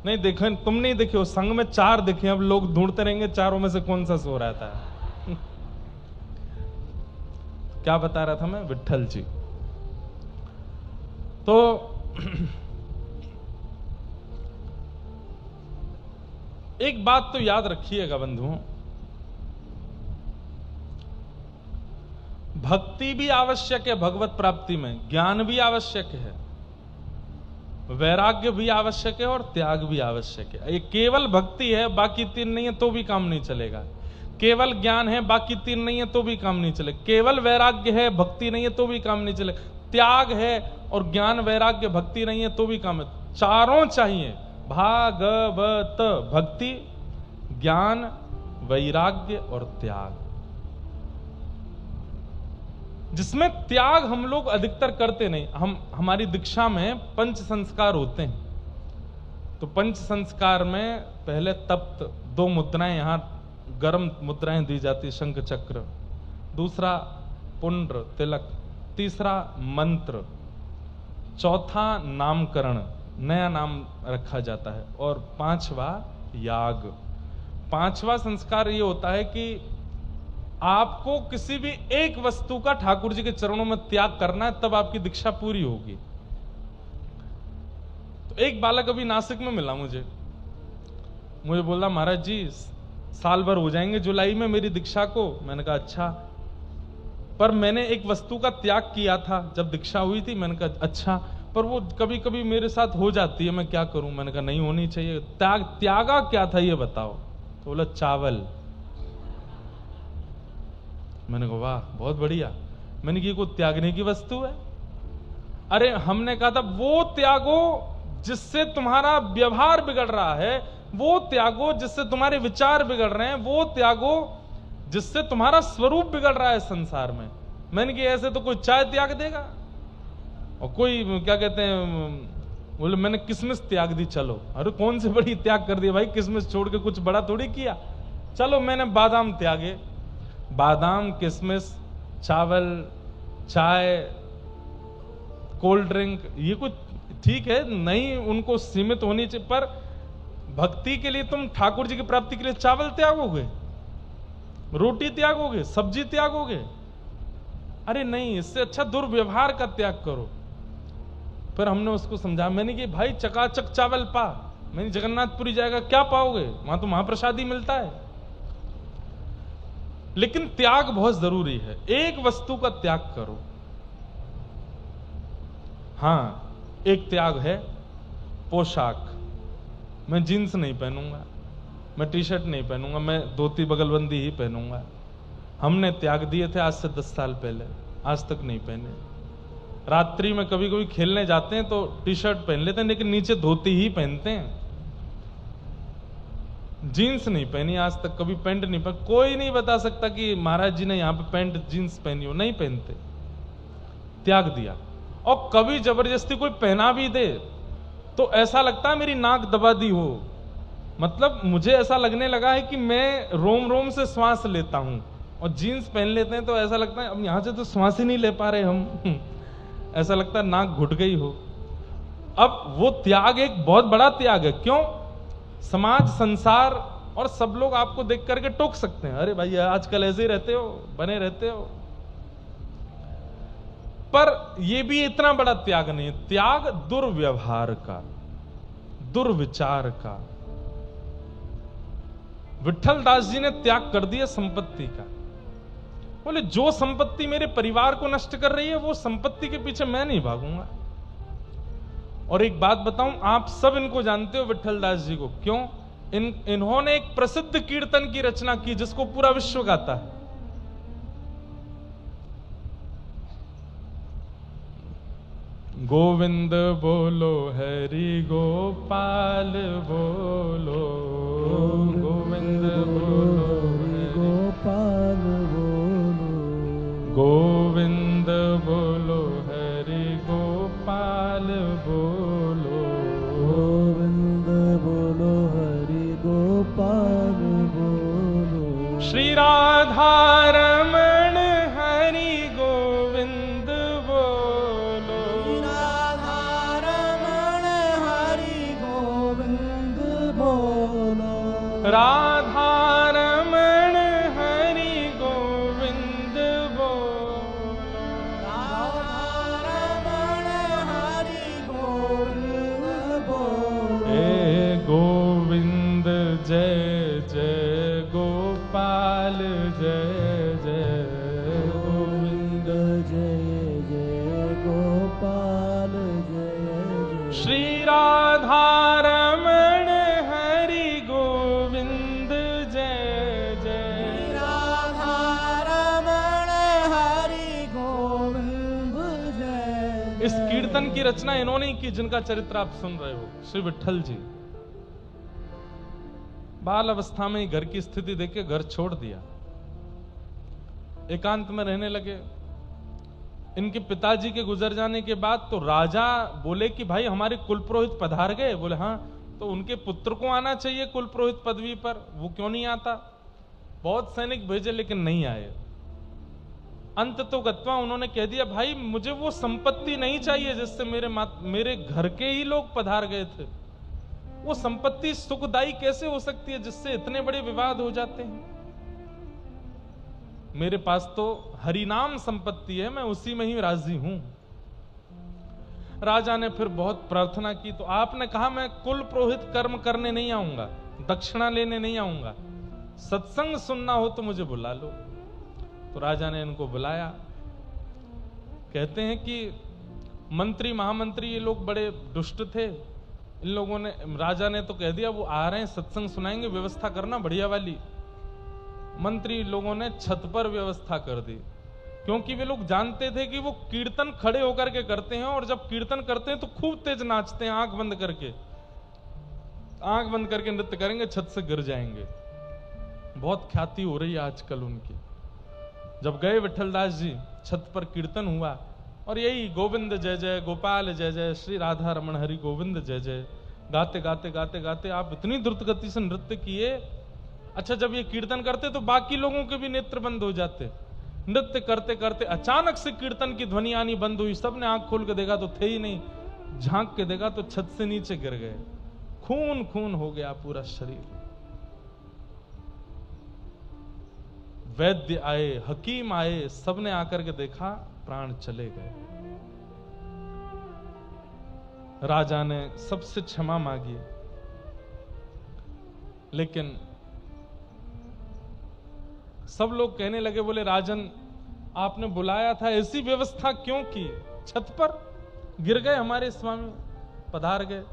नहीं देखे, तुम नहीं देखे हो, संग में 4 दिखे, अब लोग ढूंढते रहेंगे चारों में से कौन सा सो रहा था। क्या बता रहा था मैं? विट्ठल जी। तो एक बात तो याद रखिएगा बंधुओं, भक्ति भी आवश्यक है भगवत प्राप्ति में, ज्ञान भी आवश्यक है, वैराग्य भी आवश्यक है और त्याग भी आवश्यक है। ये केवल भक्ति है, बाकी 3 नहीं है तो भी काम नहीं चलेगा। केवल ज्ञान है, बाकी 3 नहीं है तो भी काम नहीं चलेगा। केवल वैराग्य है, भक्ति नहीं है तो भी काम नहीं चलेगा। त्याग है और ज्ञान वैराग्य भक्ति नहीं है तो भी काम है। चारों चाहिए, भागवत, भक्ति, ज्ञान, वैराग्य और त्याग। जिसमें त्याग हम लोग अधिकतर करते नहीं। हमारी दीक्षा में 5 संस्कार होते हैं, तो 5 संस्कार में पहले तप्त 2 मुद्राएं, यहां गर्म मुद्राएं दी जाती, शंख चक्र, दूसरा पुंड्र तिलक, तीसरा मंत्र, चौथा नामकरण, नया नाम रखा जाता है, और 5वां याग। 5वां संस्कार ये होता है कि आपको किसी भी एक वस्तु का ठाकुर जी के चरणों में त्याग करना है, तब आपकी दीक्षा पूरी होगी। तो एक बालक अभी नासिक में मिला मुझे बोला महाराज जी साल भर हो जाएंगे जुलाई में मेरी दीक्षा को। मैंने कहा अच्छा, पर मैंने एक वस्तु का त्याग किया था जब दीक्षा हुई थी। मैंने कहा अच्छा, पर वो कभी कभी मेरे साथ हो जाती है, मैं क्या करूं? मैंने कहा नहीं होनी चाहिए। त्यागा क्या था ये बताओ? तो बोला चावल। मैंने कहा वाह बहुत बढ़िया। मैंने कहा कोई त्यागने की वस्तु है? अरे हमने कहा था वो त्यागो जिससे तुम्हारा व्यवहार बिगड़ रहा है, वो त्यागो जिससे तुम्हारे विचार बिगड़ रहे हैं, वो त्यागो जिससे तुम्हारा स्वरूप बिगड़ रहा है संसार में। मैंने कहा ऐसे तो कोई चाय त्याग देगा और कोई क्या कहते हैं, बोले मैंने किसमिस त्याग दी। चलो, अरे कौन सी बड़ी त्याग कर दी भाई, किसमिस छोड़ के कुछ बड़ा थोड़ी किया। चलो मैंने बादाम त्यागे, बादाम, किसमिस, चावल, चाय, कोल्ड ड्रिंक, ये कुछ ठीक है, नहीं उनको सीमित होनी चाहिए, पर भक्ति के लिए तुम ठाकुर जी की प्राप्ति के लिए चावल त्यागोगे, रोटी त्यागोगे, सब्जी त्यागोगे? अरे नहीं, इससे अच्छा दुर्व्यवहार का त्याग करो। फिर हमने उसको समझा, मैंने कि भाई चकाचक चावल पा, मैंने जगन्नाथपुरी जाएगा क्या पाओगे, वहां तो महाप्रसादी मिलता है। लेकिन त्याग बहुत जरूरी है, एक वस्तु का त्याग करो। हां, एक त्याग है पोशाक। मैं जीन्स नहीं पहनूंगा, मैं टी शर्ट नहीं पहनूंगा, मैं धोती बगलबंदी ही पहनूंगा। हमने त्याग दिए थे आज से 10 साल पहले, आज तक नहीं पहने। रात्रि में कभी कभी खेलने जाते हैं तो टी शर्ट पहन लेते हैं, लेकिन नीचे धोती ही पहनते हैं। जीन्स नहीं पहनी आज तक, कभी पैंट नहीं पहनी। कोई नहीं बता सकता कि महाराज जी ने यहां पे पैंट जीन्स पहनी हो, नहीं पहनते, त्याग दिया। और कभी जबरदस्ती कोई पहना भी दे तो ऐसा लगता है मेरी नाक दबा दी हो। मतलब मुझे ऐसा लगने लगा है कि मैं रोम रोम से श्वास लेता हूं, और जीन्स पहन लेते हैं तो ऐसा लगता है अब यहां से तो श्वास ही नहीं ले पा रहे हम। ऐसा लगता है नाक घुट गई हो। अब वो त्याग एक बहुत बड़ा त्याग है। क्यों? समाज, संसार और सब लोग आपको देख करके टोक सकते हैं, अरे भाई आजकल ऐसे ही रहते हो, बने रहते हो। पर यह भी इतना बड़ा त्याग नहीं है। त्याग दुर्व्यवहार का, दुर्विचार का। विट्ठल दास जी ने त्याग कर दिया संपत्ति का। बोले जो संपत्ति मेरे परिवार को नष्ट कर रही है वो संपत्ति के पीछे मैं नहीं भागूंगा। और एक बात बताऊं, आप सब इनको जानते हो विट्ठल दास जी को, क्यों? इन्होंने एक प्रसिद्ध कीर्तन की रचना की जिसको पूरा विश्व गाता है। गोविंद बोलो हरि गोपाल बोलो, गोविंद बोलो हरि गोपाल बोलो, गोविंद बोलो हरि गोपाल बोलो, गोविंद बोलो हरि गोपाल बोलो, श्री राधा रमण हरि गोविंद बोलो, राधा रमण हरि गोविंद बोलो, राधा रमण हरि गोविंद बोलो, राधा रमण हरि गोविंद बोलो, हे गोविंद जय जय गोपाल जय जय गोविंद जय जय गोपाल जय जय, श्री राधा रमण हरि गोविंद जय जय, राधा रमण हरि गोविंद जय। इस कीर्तन की रचना इन्होंने ही की जिनका चरित्र आप सुन रहे हो, श्री विट्ठल जी। बाल अवस्था में ही घर की स्थिति देख के घर छोड़ दिया, एकांत में रहने लगे। इनके पिताजी के गुजर जाने के बाद तो राजा बोले कि भाई हमारे कुल पुरोहित पधार गए। बोले हाँ, तो उनके पुत्र को आना चाहिए कुल पुरोहित पदवी पर, वो क्यों नहीं आता? बहुत सैनिक भेजे लेकिन नहीं आए। अंत तो गत्वा उन्होंने कह दिया भाई मुझे वो संपत्ति नहीं चाहिए जिससे मेरे घर के ही लोग पधार गए थे। वो संपत्ति सुखदायी कैसे हो सकती है जिससे इतने बड़े विवाद हो जाते हैं? मेरे पास तो हरिनाम संपत्ति है, मैं उसी में ही राजी हूं। राजा ने फिर बहुत प्रार्थना की तो आपने कहा मैं कुल पुरोहित कर्म करने नहीं आऊंगा, दक्षिणा लेने नहीं आऊंगा, सत्संग सुनना हो तो मुझे बुला लो। तो राजा ने इनको बुलाया। कहते हैं कि मंत्री महामंत्री ये लोग बड़े दुष्ट थे। इन लोगों ने, राजा ने तो कह दिया वो आ रहे हैं सत्संग सुनाएंगे, व्यवस्था करना बढ़िया वाली। मंत्री लोगों ने छत पर व्यवस्था कर दी, क्योंकि वे लोग जानते थे कि वो कीर्तन खड़े होकर के करते हैं और जब कीर्तन करते हैं तो खूब तेज नाचते हैं, आंख बंद करके नृत्य करेंगे, छत से गिर जाएंगे। बहुत ख्याति हो रही है आजकल उनकी। जब गए विट्ठलदास जी, छत पर कीर्तन हुआ और यही गोविंद जय जय गोपाल जय जय श्री राधा रमण हरि गोविंद जय जय गाते गाते गाते गाते आप इतनी द्रुत गति से नृत्य किए। अच्छा, जब ये कीर्तन करते तो बाकी लोगों के भी नेत्र बंद हो जाते। नृत्य करते करते अचानक से कीर्तन की ध्वनि आनी बंद हुई। सबने आंख खोल के देखा तो थे ही नहीं, झांक के देखा तो छत से नीचे गिर गए। खून खून हो गया पूरा शरीर। वैद्य आए, हकीम आए, सबने आकर के देखा प्राण चले गए। राजा ने सबसे क्षमा मांगी, लेकिन सब लोग कहने लगे, बोले राजन आपने बुलाया था, ऐसी व्यवस्था क्यों की? छत पर गिर गए हमारे स्वामी, पधार गए।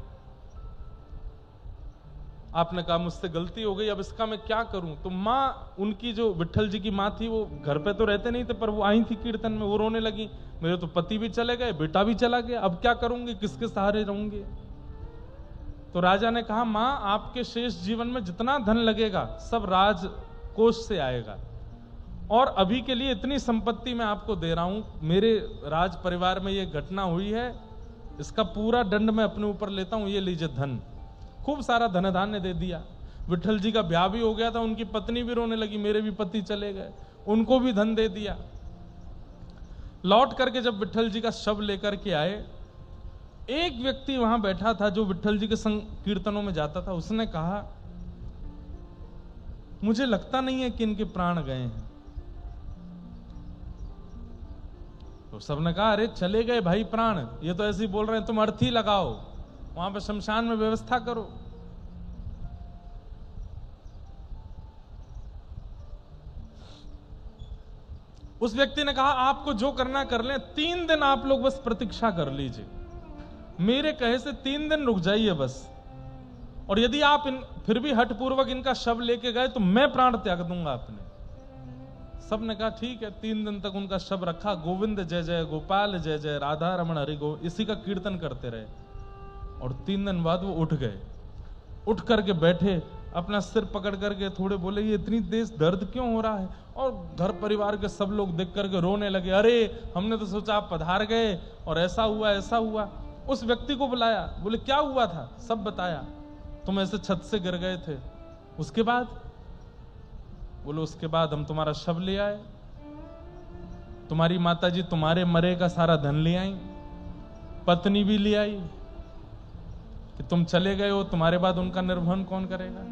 आपने कहा मुझसे गलती हो गई, अब इसका मैं क्या करूं? तो माँ, उनकी जो विट्ठल जी की माँ थी, वो घर पे तो रहते नहीं थे, पर वो आई थी कीर्तन में। वो रोने लगी, मेरे तो पति भी चले गए, बेटा भी चला गया, अब क्या करूंगी, किसके सहारे रहूंगी? तो राजा ने कहा माँ, आपके शेष जीवन में जितना धन लगेगा सब राजकोष से आएगा, और अभी के लिए इतनी संपत्ति मैं आपको दे रहा हूं। मेरे राज परिवार में ये घटना हुई है, इसका पूरा दंड मैं अपने ऊपर लेता हूं, ये लीजिए धन। खूब सारा धन धान्य दे दिया। विट्ठल जी का ब्याह भी हो गया था, उनकी पत्नी भी रोने लगी, मेरे भी पति चले गए, उनको भी धन दे दिया। लौट करके जब विट्ठल जी का शव लेकर के आए, एक व्यक्ति वहां बैठा था जो विट्ठल जी के संग कीर्तनों में जाता था। उसने कहा मुझे लगता नहीं है कि इनके प्राण गए हैं। तो सबने कहा अरे चले गए भाई प्राण, ये तो ऐसे ही बोल रहे हैं, तुम अर्थी लगाओ, वहां पर शमशान में व्यवस्था करो। उस व्यक्ति ने कहा आपको जो करना कर लें, 3 दिन आप लोग बस प्रतीक्षा कर लीजिए, मेरे कहे से 3 दिन रुक जाइए बस, और यदि आप फिर भी हठपूर्वक इनका शव लेके गए तो मैं प्राण त्याग दूंगा अपने। सब ने कहा ठीक है। 3 दिन तक उनका शव रखा, गोविंद जय जय गोपाल जय जय राधा रमण हरि गो, इसी का कीर्तन करते रहे। और 3 दिन बाद वो उठ गए, उठ करके बैठे, अपना सिर पकड़ करके थोड़े बोले ये इतनी तेज दर्द क्यों हो रहा है, और घर परिवार के सब लोग देख करके रोने लगे, अरे हमने तो सोचा आप पधार गए और ऐसा हुआ ऐसा हुआ। उस व्यक्ति को बुलाया, बोले क्या हुआ था, सब बताया, तुम ऐसे छत से गिर गए थे, उसके बाद? बोलो उसके बाद हम तुम्हारा शव ले आए, तुम्हारी माताजी तुम्हारे मरे का सारा धन ले आई, पत्नी भी ले आई, कि तुम चले गए हो, तुम्हारे बाद उनका निर्वहन कौन करेगा?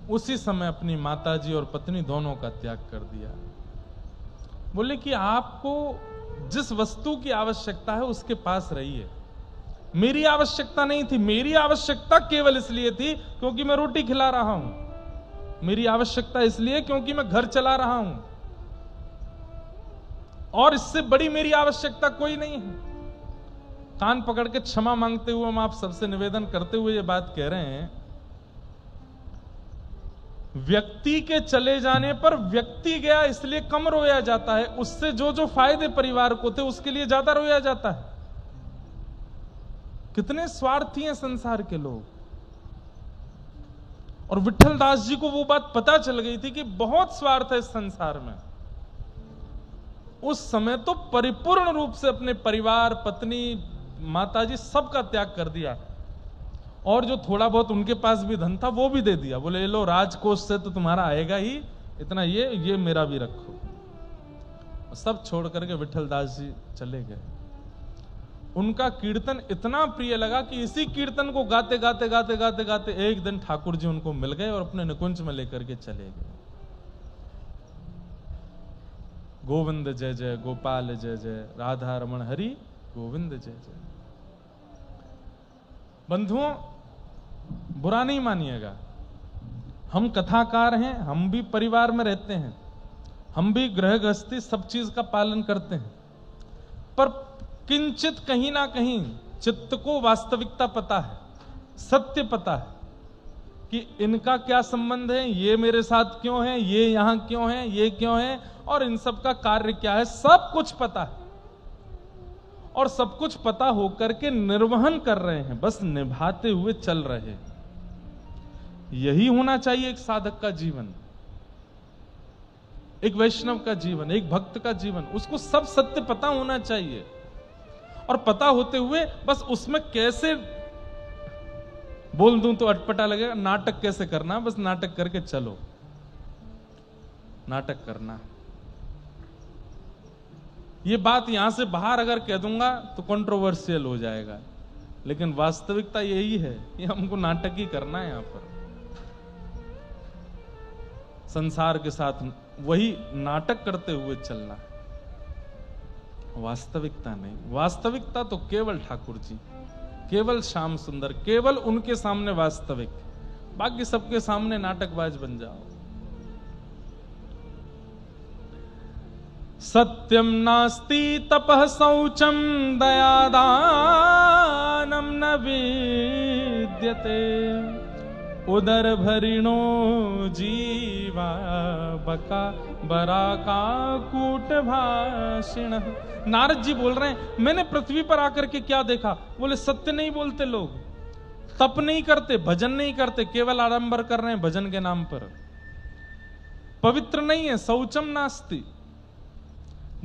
उसी समय अपनी माताजी और पत्नी दोनों का त्याग कर दिया। बोले कि आपको जिस वस्तु की आवश्यकता है उसके पास रहिए, मेरी आवश्यकता नहीं थी, मेरी आवश्यकता केवल इसलिए थी क्योंकि मैं रोटी खिला रहा हूं, मेरी आवश्यकता इसलिए क्योंकि मैं घर चला रहा हूं, और इससे बड़ी मेरी आवश्यकता कोई नहीं है। कान पकड़ के क्षमा मांगते हुए हम आप सबसे निवेदन करते हुए ये बात कह रहे हैं, व्यक्ति के चले जाने पर व्यक्ति गया इसलिए कम रोया जाता है, उससे जो जो फायदे परिवार को थे उसके लिए ज्यादा रोया जाता है। कितने स्वार्थी हैं संसार के लोग। और विठल दास जी को वो बात पता चल गई थी कि बहुत स्वार्थ है इस संसार में। उस समय तो परिपूर्ण रूप से अपने परिवार, पत्नी, माताजी सबका त्याग कर दिया, और जो थोड़ा बहुत उनके पास भी धन था वो भी दे दिया। बोले लो राजकोष से तो तुम्हारा आएगा ही इतना, ये मेरा भी रखो। सब छोड़ करके विठल दास जी चले गए। उनका कीर्तन इतना प्रिय लगा कि इसी कीर्तन को गाते गाते गाते गाते गाते एक दिन ठाकुर जी उनको मिल गए और अपने निकुंज में लेकर के चले गए। गोविंद जय जय गोपाल जय जय राधा रमण हरि गोविंद जय जय। बंधुओं, बुरा नहीं मानिएगा, हम कथाकार हैं, हम भी परिवार में रहते हैं, हम भी गृह गृहस्थी सब चीज का पालन करते हैं, पर किंचित कहीं ना कहीं चित्त को वास्तविकता पता है, सत्य पता है कि इनका क्या संबंध है, ये मेरे साथ क्यों है, ये यहां क्यों है, ये क्यों है, और इन सब का कार्य क्या है, सब कुछ पता है। और सब कुछ पता होकर के निर्वहन कर रहे हैं, बस निभाते हुए चल रहे हैं। यही होना चाहिए एक साधक का जीवन, एक वैष्णव का जीवन, एक भक्त का जीवन। उसको सब सत्य पता होना चाहिए, और पता होते हुए बस उसमें कैसे बोल दूं तो अटपटा लगेगा, नाटक कैसे करना, बस नाटक करके चलो, नाटक करना। ये बात यहां से बाहर अगर कह दूंगा तो कंट्रोवर्शियल हो जाएगा, लेकिन वास्तविकता यही है कि हमको नाटक ही करना है। यहां पर संसार के साथ वही नाटक करते हुए चलना है, वास्तविकता नहीं। वास्तविकता तो केवल ठाकुर जी, केवल श्याम सुंदर, केवल उनके सामने वास्तविक, बाकी सबके सामने नाटकबाज बन जाओ। सत्यम नास्ति तपः शौचम दयादानम न विद्यते उदर भरिणो जीवा बका बराका कूट भाषिण। नारद जी बोल रहे हैं, मैंने पृथ्वी पर आकर के क्या देखा? बोले सत्य नहीं बोलते लोग, तप नहीं करते, भजन नहीं करते, केवल आडंबर कर रहे हैं भजन के नाम पर, पवित्र नहीं है, शौचम नास्ति,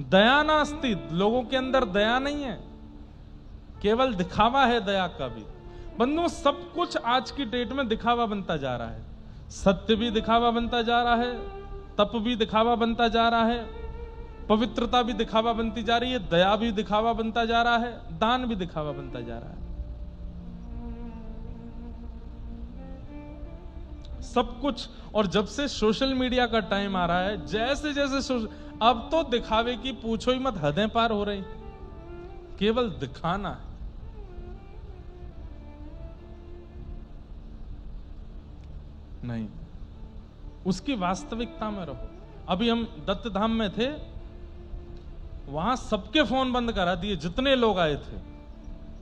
दया नास्ति, लोगों के अंदर दया नहीं है, केवल दिखावा है दया का भी। बंधु, सब कुछ आज की डेट में दिखावा बनता जा रहा है, सत्य भी दिखावा बनता जा रहा है, तप भी दिखावा बनता जा रहा है, पवित्रता भी दिखावा बनती जा रही है, दया भी दिखावा बनता जा रहा है, दान भी दिखावा बनता जा रहा है, सब कुछ। और जब से सोशल मीडिया का टाइम आ रहा है, जैसे जैसे अब तो दिखावे की पूछो ही मत, हदें पार हो रही, केवल दिखाना है। नहीं, उसकी वास्तविकता में रहो। अभी हम दत्त धाम में थे, वहां सबके फोन बंद करा दिए, जितने लोग आए थे।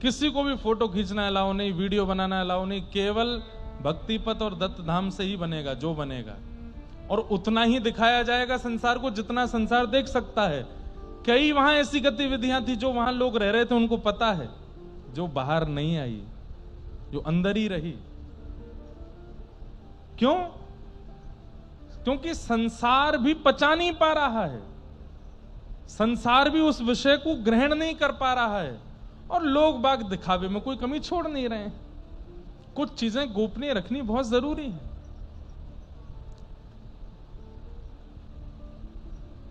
किसी को भी फोटो खींचना अलाउ नहीं, वीडियो बनाना अलाउ नहीं, केवल भक्ति पथ और दत्त धाम से ही बनेगा जो बनेगा, और उतना ही दिखाया जाएगा संसार को जितना संसार देख सकता है। कई वहां ऐसी गतिविधियां थी जो वहां लोग रह रहे थे उनको पता है, जो बाहर नहीं आई, जो अंदर ही रही। क्यों? क्योंकि संसार भी पचा नहीं पा रहा है, संसार भी उस विषय को ग्रहण नहीं कर पा रहा है, और लोग बाग दिखावे में कोई कमी छोड़ नहीं रहे हैं। कुछ चीजें गोपनीय रखनी बहुत जरूरी है।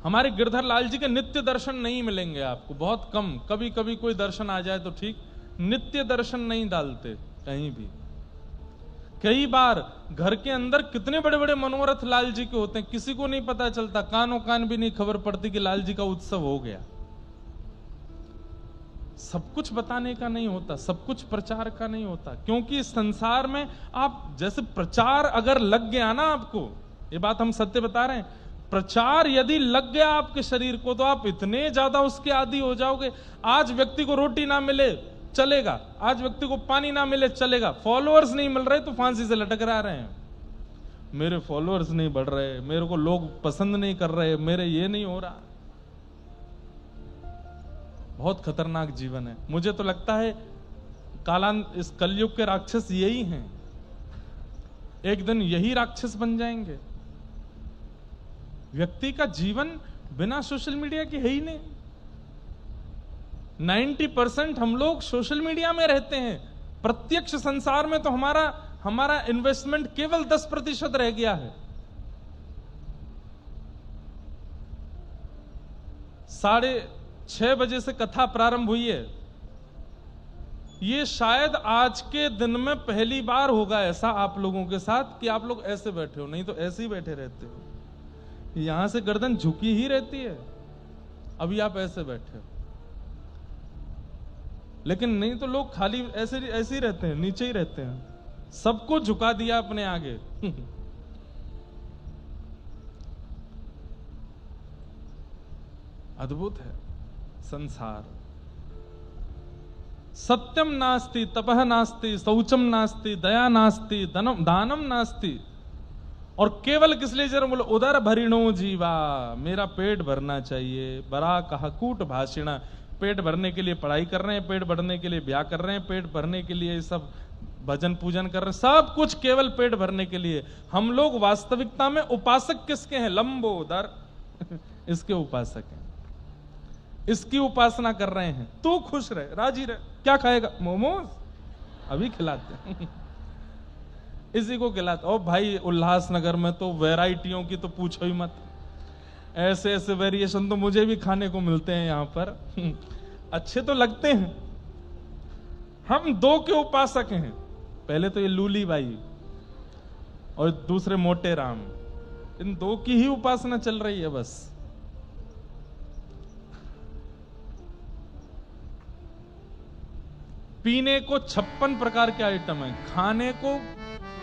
हमारे गिरधर लाल जी के नित्य दर्शन नहीं मिलेंगे आपको, बहुत कम, कभी कभी कोई दर्शन आ जाए तो ठीक, नित्य दर्शन नहीं डालते कहीं भी। कई बार घर के अंदर कितने बड़े बड़े मनोरथ लाल जी के होते हैं, किसी को नहीं पता चलता, कानों कान भी नहीं खबर पड़ती कि लाल जी का उत्सव हो गया। सब कुछ बताने का नहीं होता, सब कुछ प्रचार का नहीं होता, क्योंकि संसार में आप जैसे प्रचार अगर लग गया ना आपको, ये बात हम सत्य बता रहे हैं, प्रचार यदि लग गया आपके शरीर को तो आप इतने ज्यादा उसके आदी हो जाओगे। आज व्यक्ति को रोटी ना मिले चलेगा, आज व्यक्ति को पानी ना मिले चलेगा, फॉलोअर्स नहीं मिल रहे तो फांसी से लटक रहे हैं, मेरे फॉलोअर्स नहीं बढ़ रहे, मेरे को लोग पसंद नहीं कर रहे, मेरे ये नहीं हो रहा। बहुत खतरनाक जीवन है। मुझे तो लगता है इस कलयुग के राक्षस यही हैं, एक दिन यही राक्षस बन जाएंगे। व्यक्ति का जीवन बिना सोशल मीडिया के है ही नहीं। 90% हम लोग सोशल मीडिया में रहते हैं, प्रत्यक्ष संसार में तो हमारा इन्वेस्टमेंट केवल 10% रह गया है। 6:30 बजे से कथा प्रारंभ हुई है, ये शायद आज के दिन में पहली बार होगा ऐसा आप लोगों के साथ कि आप लोग ऐसे बैठे हो, नहीं तो ऐसे ही बैठे रहते हो, यहां से गर्दन झुकी ही रहती है, अभी आप ऐसे बैठे हो। लेकिन नहीं तो लोग खाली ऐसे ही रहते हैं, नीचे ही रहते हैं, सबको झुका दिया अपने आगे। अद्भुत है संसार। सत्यम नास्ति, तपह नास्ति, शौचम नास्ति, दया नास्ति, दानम नास्ति, और केवल किस लिए जरा बोलो, उदर भरिणो जीवा, मेरा पेट भरना चाहिए। बरा कहा कूट भाषिणा, पेट भरने के लिए पढ़ाई कर रहे हैं, पेट भरने के लिए ब्याह कर रहे हैं, पेट भरने के लिए सब भजन पूजन कर रहे हैं, सब कुछ केवल पेट भरने के लिए। हम लोग वास्तविकता में उपासक किसके हैं? लंबोदर इसके उपासक हैं, इसकी उपासना कर रहे हैं। तू खुश रहे, राजी रहे। क्या खाएगा? मोमोज, अभी खिलाते हैं। इसी को खिलाते। और भाई उल्लासनगर में तो वैरायटियों की तो पूछो ही मत, ऐसे ऐसे वेरिएशन तो मुझे भी खाने को मिलते हैं यहाँ पर। अच्छे तो लगते हैं। हम दो के उपासक हैं, पहले तो ये लूली बाई और दूसरे मोटे राम, इन दो की ही उपासना चल रही है बस। पीने को 56 प्रकार के आइटम है, खाने को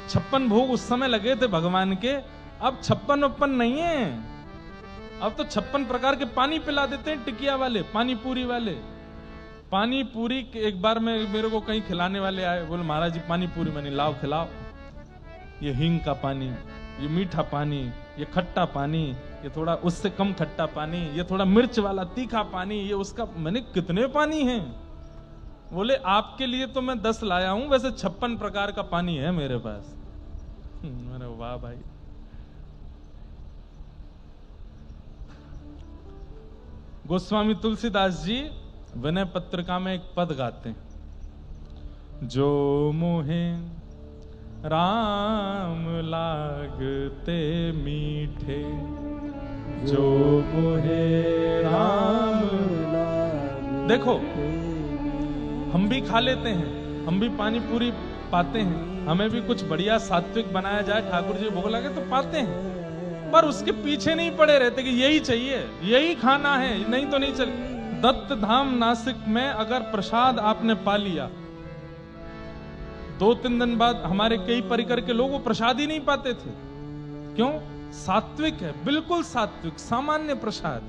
56 भोग उस समय लगे थे भगवान के, अब 56 नहीं है, अब तो 56 प्रकार के पानी पिला देते हैं टिकिया वाले, पानी पूरी वाले। पानी पूरी एक बार में मेरे को कहीं खिलाने वाले आए, बोले महाराज जी पानी पूरी, मैंने लाओ खिलाओ। ये हींग का पानी, ये मीठा पानी, ये खट्टा पानी, ये थोड़ा उससे कम खट्टा पानी, ये थोड़ा मिर्च वाला तीखा पानी, ये उसका। मैंने कितने पानी हैं? बोले आपके लिए तो मैं 10 लाया हूं, वैसे 56 प्रकार का पानी है मेरे पास। मैंने वाह भाई। गोस्वामी तुलसीदास जी विनय पत्रिका में एक पद गाते हैं, जो मोहे राम लागते मीठे, जो मोहे राम लागते। देखो हम भी खा लेते हैं, हम भी पानी पूरी पाते हैं, हमें भी कुछ बढ़िया सात्विक बनाया जाए, ठाकुर जी भोग लगे तो पाते हैं, पर उसके पीछे नहीं पड़े रहते कि यही चाहिए, यही खाना है, नहीं तो नहीं चल। दत्त धाम नासिक में अगर प्रसाद आपने पा लिया, 2-3 दिन बाद हमारे कई परिकर के लोग वो प्रसाद ही नहीं पाते थे। क्यों? सात्विक है, बिल्कुल सात्विक, सामान्य प्रसाद।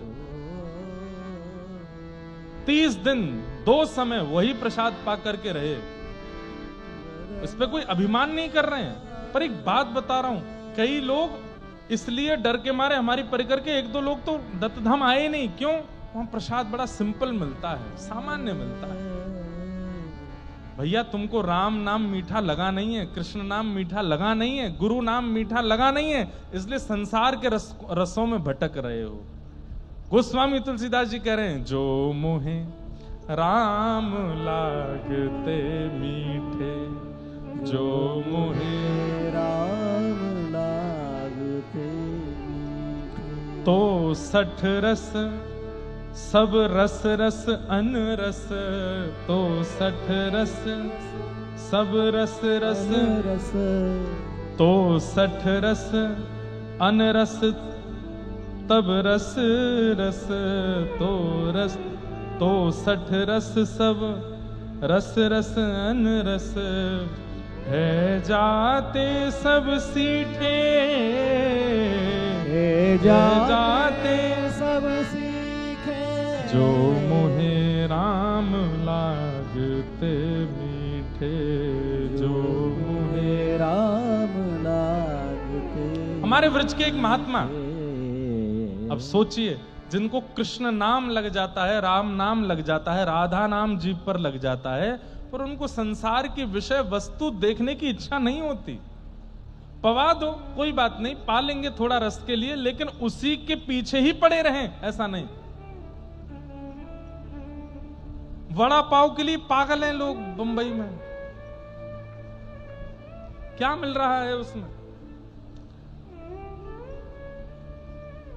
30 दिन 2 समय वही प्रसाद पा करके रहे, इस पे कोई अभिमान नहीं कर रहे हैं। पर एक बात बता रहा हूं, कई लोग इसलिए डर के मारे हमारी परिकर के 1-2 लोग तो दत्तधाम आए नहीं। क्यों? वहां प्रसाद बड़ा सिंपल मिलता है, सामान्य मिलता है। भैया तुमको राम नाम मीठा लगा नहीं है, कृष्ण नाम मीठा लगा नहीं है, गुरु नाम मीठा लगा नहीं है, इसलिए संसार के रसों में भटक रहे हो। गोस्वामी तुलसीदास जी कह रहे हैं, जो मोहे राम लागते मीठे, जो मोहे राम लागते मीठे, तो 60 रस सब रस रस अनरस, तो 60 रस सब रस रस, रस तो 60 रस अनरस तब रस रस, तो 60 रस सब रस रस अनरस, है जाते सब सीठे, हे जाते सब सीखे, जो मोहे राम लागते मीठे, जो मोहे। राम लागते। हमारे व्रज के एक महात्मा, अब सोचिए, जिनको कृष्ण नाम लग जाता है, राम नाम लग जाता है, राधा नाम जीभ पर लग जाता है, पर उनको संसार की विषय वस्तु देखने की इच्छा नहीं होती। पवा दो, कोई बात नहीं, पा लेंगे थोड़ा रस के लिए, लेकिन उसी के पीछे ही पड़े रहें, ऐसा नहीं। वड़ा पाव के लिए पागल हैं लोग बंबई में, क्या मिल रहा है उसमें?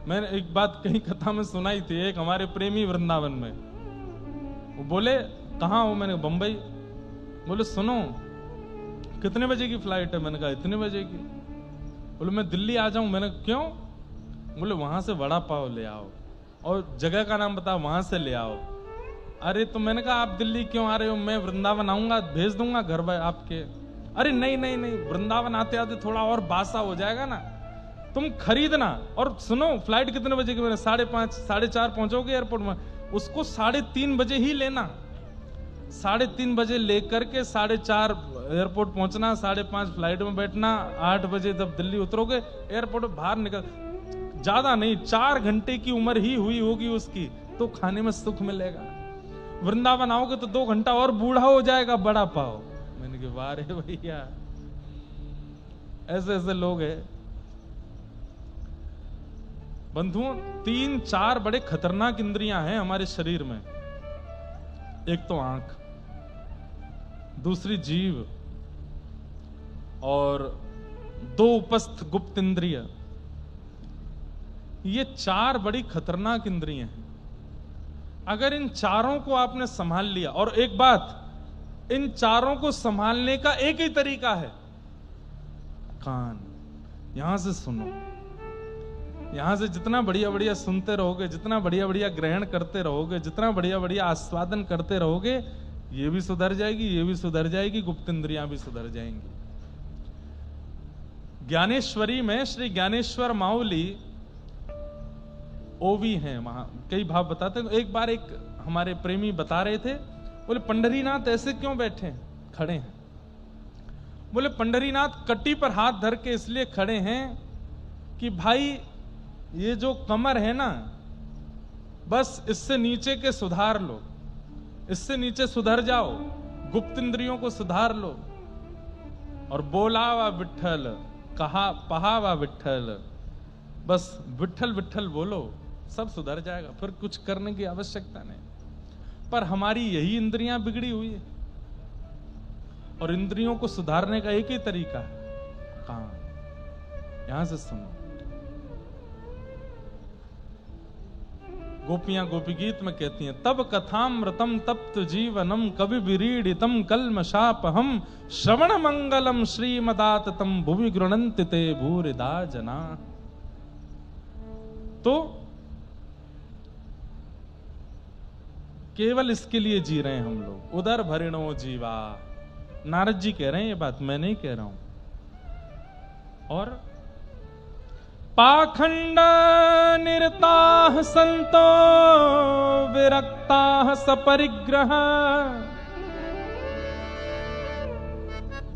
मैंने एक बात कहीं कथा में सुनाई थी, एक हमारे प्रेमी वृंदावन में, वो बोले कहाँ हो? मैंने बंबई। बोले सुनो, कितने बजे की फ्लाइट है? मैंने कहा इतने बजे की। बोले मैं दिल्ली आ जाऊं। मैंने क्यों? बोले वहां से वड़ा पाव ले आओ और जगह का नाम बताओ, वहां से ले आओ। अरे तो मैंने कहा आप दिल्ली क्यों आ रहे हो? मैं वृंदावन आऊंगा, भेज दूंगा घर पर आपके। अरे नहीं नहीं नहीं, वृंदावन आते आते थोड़ा और बासा हो जाएगा ना, तुम खरीदना। और सुनो, फ्लाइट कितने बजे की? मैंने 5:30 4:30 पहुंचोगे एयरपोर्ट में, उसको 3:30 बजे ही लेना। 3:30 बजे लेकर के 4:30 एयरपोर्ट पहुंचना, 5:30 फ्लाइट में बैठना, 8 बजे जब दिल्ली उतरोगे एयरपोर्ट बाहर निकल, ज्यादा नहीं 4 घंटे की उम्र ही हुई होगी उसकी, तो खाने में सुख मिलेगा। वृंदावन आओगे तो 2 घंटा और बूढ़ा हो जाएगा बड़ा पाव। मैंने कहा वाह रे भैया, ऐसे ऐसे लोग हैं। बंधुओं, 3-4 बड़े खतरनाक इंद्रियां हैं हमारे शरीर में। एक तो आंख, दूसरी जीभ, और 2 उपस्थ गुप्त इंद्रिय। ये 4 बड़ी खतरनाक इंद्रियां हैं। अगर इन चारों को आपने संभाल लिया, और एक बात, इन चारों को संभालने का एक ही तरीका है, कान। यहां से सुनो, यहां से जितना बढ़िया बढ़िया सुनते रहोगे, जितना बढ़िया बढ़िया ग्रहण करते रहोगे, जितना बढ़िया बढ़िया आस्वादन करते रहोगे, ये भी सुधर जाएगी, ये भी सुधर जाएगी, गुप्त इंद्रियां भी सुधर जाएंगी। ज्ञानेश्वरी में श्री ज्ञानेश्वर माउली ओवी हैं, वहां कई भाव बताते हैं। एक बार एक हमारे प्रेमी बता रहे थे, बोले पंढरीनाथ ऐसे क्यों बैठे हैं, खड़े हैं? बोले पंढरीनाथ कट्टी पर हाथ धर के इसलिए खड़े हैं कि भाई ये जो कमर है ना, बस इससे नीचे के सुधार लो, इससे नीचे सुधर जाओ, गुप्त इंद्रियों को सुधार लो। और बोला वा विठ्ठल, कहा पहा वा विठ्ठल, बस विठ्ठल विठ्ठल बोलो, सब सुधर जाएगा, फिर कुछ करने की आवश्यकता नहीं। पर हमारी यही इंद्रियां बिगड़ी हुई है, और इंद्रियों को सुधारने का एक ही तरीका है, कान। यहां से सुनो, गोपियां गोपी गीत में कहती हैं, तब कथामृतम तप्त जीवनम कवि विरीडितम कल्मषापहम श्रवण मंगलम श्रीमदाततम भुवि गृणन्ति ते भूरिदा जना। तो केवल इसके लिए जी रहे हैं हम लोग, उदर भरिणो जीवा। नारद जी कह रहे हैं ये बात, मैं नहीं कह रहा हूं। और पाखंड निरताः संतो विरक्ताः सपरिग्रह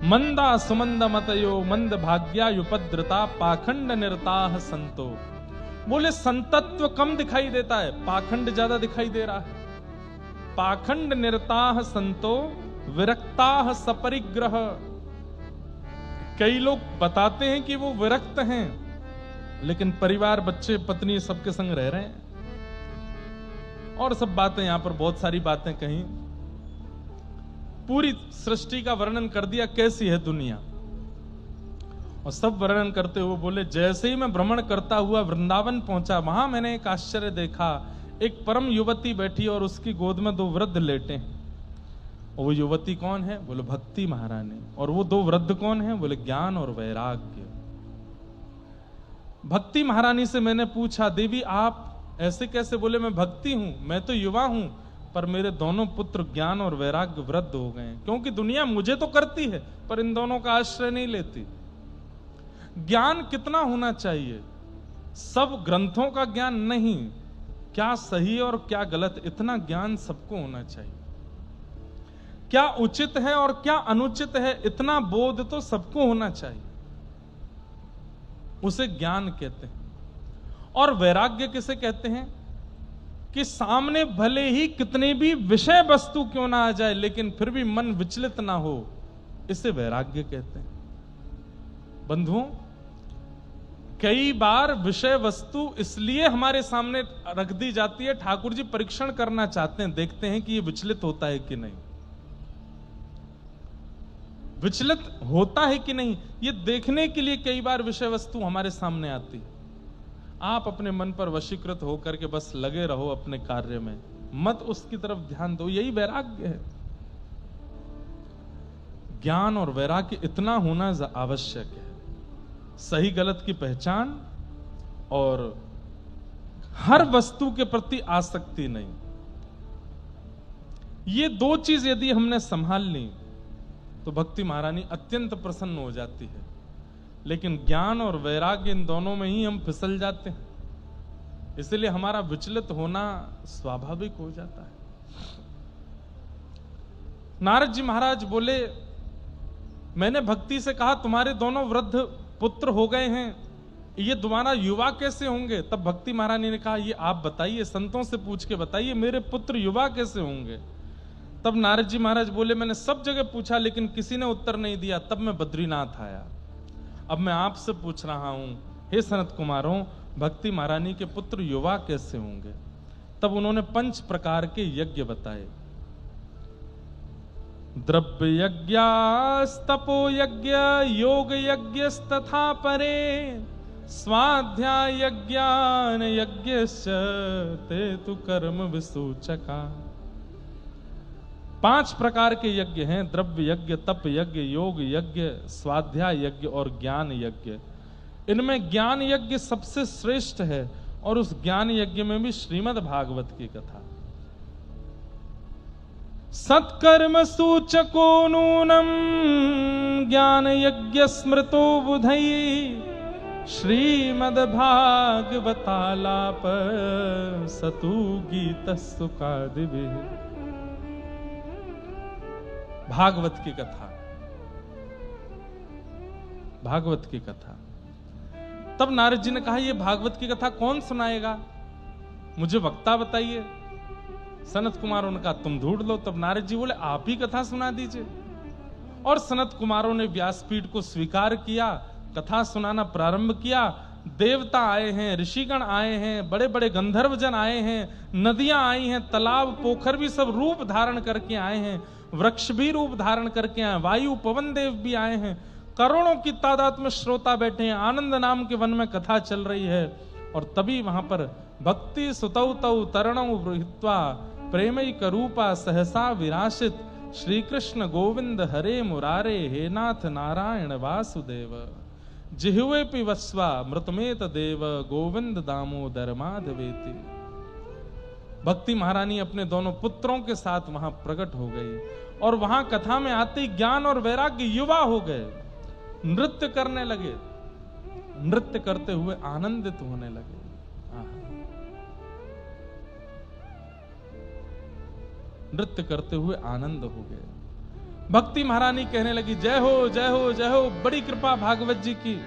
मंदा सुमंद मतयो मंद भाग्यायुपद्रता पाखंड निरताः संतो। बोले संतत्व कम दिखाई देता है, पाखंड ज्यादा दिखाई दे रहा है। पाखंड निरताः संतो विरक्ताः सपरिग्रह। कई लोग बताते हैं कि वो विरक्त हैं, लेकिन परिवार बच्चे पत्नी सबके संग रह रहे हैं। और सब बातें यहां पर बहुत सारी बातें कही, पूरी सृष्टि का वर्णन कर दिया कैसी है दुनिया। और सब वर्णन करते हुए बोले जैसे ही मैं भ्रमण करता हुआ वृंदावन पहुंचा, वहां मैंने एक आश्चर्य देखा। एक परम युवती बैठी और उसकी गोद में 2 वृद्ध लेटे हैं। और वो युवती कौन है? बोले भक्ति महारानी। और वो 2 वृद्ध कौन है? बोले ज्ञान और वैराग्य। भक्ति महारानी से मैंने पूछा, देवी आप ऐसे कैसे? बोले मैं भक्ति हूं, मैं तो युवा हूं, पर मेरे दोनों पुत्र ज्ञान और वैराग्य वृद्ध हो गए हैं। क्योंकि दुनिया मुझे तो करती है, पर इन दोनों का आश्रय नहीं लेती। ज्ञान कितना होना चाहिए? सब ग्रंथों का ज्ञान नहीं, क्या सही और क्या गलत, इतना ज्ञान सबको होना चाहिए। क्या उचित है और क्या अनुचित है, इतना बोध तो सबको होना चाहिए। उसे ज्ञान कहते हैं। और वैराग्य किसे कहते हैं? कि सामने भले ही कितने भी विषय वस्तु क्यों ना आ जाए, लेकिन फिर भी मन विचलित ना हो, इसे वैराग्य कहते हैं। बंधुओं, कई बार विषय वस्तु इसलिए हमारे सामने रख दी जाती है, ठाकुर जी परीक्षण करना चाहते हैं, देखते हैं कि ये विचलित होता है कि नहीं, विचलित होता है कि नहीं, ये देखने के लिए कई बार विषय वस्तु हमारे सामने आती है। आप अपने मन पर वशीकृत होकर के बस लगे रहो अपने कार्य में, मत उसकी तरफ ध्यान दो, यही वैराग्य है। ज्ञान और वैराग्य इतना होना आवश्यक है। सही गलत की पहचान और हर वस्तु के प्रति आसक्ति नहीं, ये 2 चीज यदि हमने संभाल ली तो भक्ति महारानी अत्यंत प्रसन्न हो जाती है। लेकिन ज्ञान और वैराग्य, इन दोनों में ही हम फिसल जाते हैं, इसलिए हमारा विचलित होना स्वाभाविक हो जाता है। नारद जी महाराज बोले, मैंने भक्ति से कहा तुम्हारे दोनों वृद्ध पुत्र हो गए हैं, ये दोबारा युवा कैसे होंगे? तब भक्ति महारानी ने कहा, ये आप बताइए, संतों से पूछ के बताइए, मेरे पुत्र युवा कैसे होंगे? तब नारद जी महाराज बोले, मैंने सब जगह पूछा लेकिन किसी ने उत्तर नहीं दिया, तब मैं बद्रीनाथ आया। अब मैं आपसे पूछ रहा हूं, हे सनत कुमारों, भक्ति महारानी के पुत्र युवा कैसे होंगे? तब उन्होंने 5 प्रकार के यज्ञ बताए। द्रव्य यज्ञस्तपो यज्ञ योग यज्ञस्तथा परे स्वाध्याय यज्ञान यज्ञश्च ते तु कर्म विसूचका। 5 प्रकार के यज्ञ हैं, द्रव्य यज्ञ, तप यज्ञ, योग यज्ञ, स्वाध्याय यज्ञ और ज्ञान यज्ञ। इनमें ज्ञान यज्ञ सबसे श्रेष्ठ है और उस ज्ञान यज्ञ में भी श्रीमद् भागवत की कथा। सत्कर्म सूचको नूनम ज्ञान यज्ञ स्मृतो बुधई श्रीमद् भागवतालाप सतु गीत सुखादिभि। भागवत की कथा, भागवत की कथा। तब नारद जी ने कहा, ये भागवत की कथा कौन सुनाएगा? मुझे वक्ता बताइए। सनत कुमारों ने कहा, तुम ढूंढ लो। तब नारद जी बोले, आप ही कथा सुना दीजिए। और सनत कुमारों ने व्यासपीठ को स्वीकार किया, कथा सुनाना प्रारंभ किया। देवता आए हैं, ऋषिगण आए हैं, बड़े बड़े गंधर्वजन आए हैं, नदियां आई हैं, तालाब पोखर भी सब रूप धारण करके आए हैं, वृक्ष भी रूप धारण करके आए, वायु पवन देव भी आए हैं, करोड़ों की तादाद में श्रोता बैठे हैं। आनंद नाम के वन में कथा चल रही है। और तभी वहां पर भक्ति सुतौ तौ तरणौ हित्वा प्रेमैक रूपा सहसा विराशित श्री कृष्ण गोविंद हरे मुरारे हे नाथ नारायण वासुदेव जिह्वे पिबस्वा मृतमेत देव गोविंद दामोदर माधवेति। भक्ति महारानी अपने दोनों पुत्रों के साथ वहां प्रकट हो गई और वहां कथा में आते ज्ञान और वैराग्य युवा हो गए, नृत्य करने लगे। नृत्य करते हुए आनंदित होने लगे। नृत्य करते हुए आनंद हो गए। भक्ति महारानी कहने लगी, जय हो जय हो जय हो, बड़ी कृपा भागवत जी की,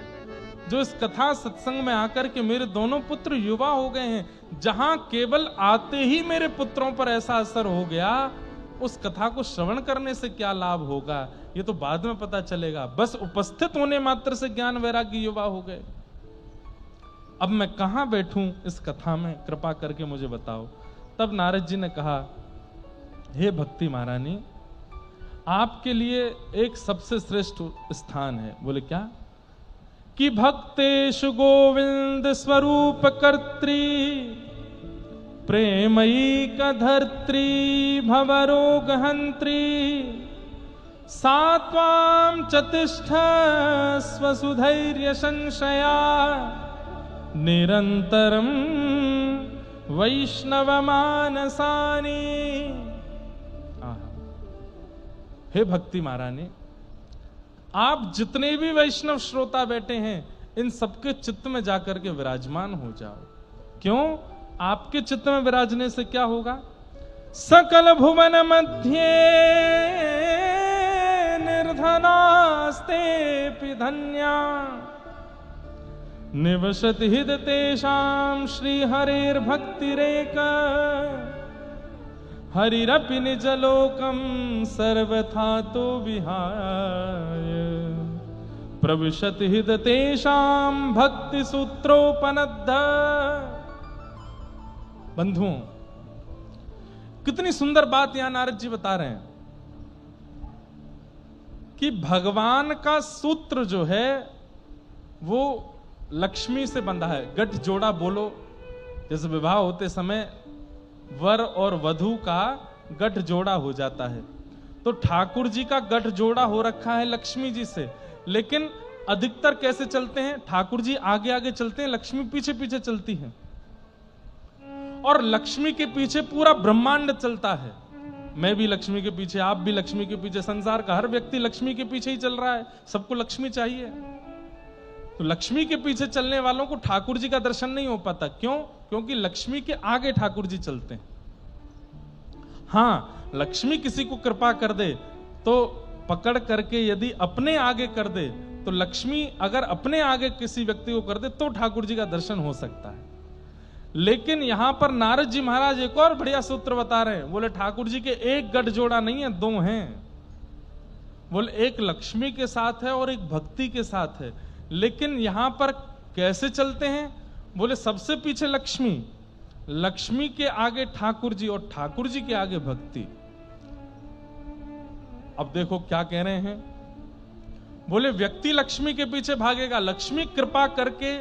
जो इस कथा सत्संग में आकर के मेरे दोनों पुत्र युवा हो गए हैं। जहां केवल आते ही मेरे पुत्रों पर ऐसा असर हो गया, उस कथा को श्रवण करने से क्या लाभ होगा ये तो बाद में पता चलेगा। बस उपस्थित होने मात्र से ज्ञान वैराग्य युवा हो गए। अब मैं कहां बैठूं इस कथा में, कृपा करके मुझे बताओ। तब नारद जी ने कहा, हे भक्ति महारानी, आपके लिए एक सबसे श्रेष्ठ स्थान है। बोले क्या? कि भक्तेषु गोविंद स्वरूप कर्त्री, प्रेमयी कधर्त्री, भवरोग हंत्री, सात्वां चतिष्ठ स्वसुधैर्य संशया, निरंतरम वैष्णव मानसानी। हे भक्ति महारानी, आप जितने भी वैष्णव श्रोता बैठे हैं, इन सबके चित्त में जाकर के विराजमान हो जाओ। क्यों? आपके चित्त में विराजने से क्या होगा? सकल भुवन मध्य निर्धनास्ते धन्या, निवसति हृदय तेषां श्री हरेर भक्तिरेक, हरिरपि निजलोकं सर्वथा तो विहाय, प्रविशति हृदय तेषां भक्ति सूत्रोपनद्ध। बंधुओं, कितनी सुंदर बात यहां नारद जी बता रहे हैं कि भगवान का सूत्र जो है वो लक्ष्मी से बंधा है। गठ जोड़ा बोलो, जैसे विवाह होते समय वर और वधू का गठ जोड़ा हो जाता है, तो ठाकुर जी का गठ जोड़ा हो रखा है लक्ष्मी जी से। लेकिन अधिकतर कैसे चलते हैं? ठाकुर जी आगे आगे चलते हैं, लक्ष्मी पीछे पीछे चलती हैं, और लक्ष्मी के पीछे पूरा ब्रह्मांड चलता है। मैं भी लक्ष्मी के पीछे, आप भी लक्ष्मी के पीछे, संसार का हर व्यक्ति लक्ष्मी के पीछे ही चल रहा है, सबको लक्ष्मी चाहिए। तो लक्ष्मी के पीछे चलने वालों को ठाकुर जी का दर्शन नहीं हो पाता। क्यों? क्योंकि लक्ष्मी के आगे ठाकुर जी चलते हैं। हाँ, लक्ष्मी किसी को कृपा कर दे तो पकड़ करके यदि अपने आगे कर दे, तो लक्ष्मी अगर अपने आगे किसी व्यक्ति को कर दे तो ठाकुर जी का दर्शन हो सकता है। लेकिन यहां पर नारद जी महाराज एक और बढ़िया सूत्र बता रहे हैं। बोले ठाकुर जी के एक गठ जोड़ा नहीं है, दो हैं। बोले एक लक्ष्मी के साथ है और एक भक्ति के साथ है। लेकिन यहां पर कैसे चलते हैं? बोले सबसे पीछे लक्ष्मी, लक्ष्मी के आगे ठाकुर जी और ठाकुर जी के आगे भक्ति। अब देखो क्या कह रहे हैं। बोले व्यक्ति लक्ष्मी के पीछे भागेगा, लक्ष्मी कृपा करके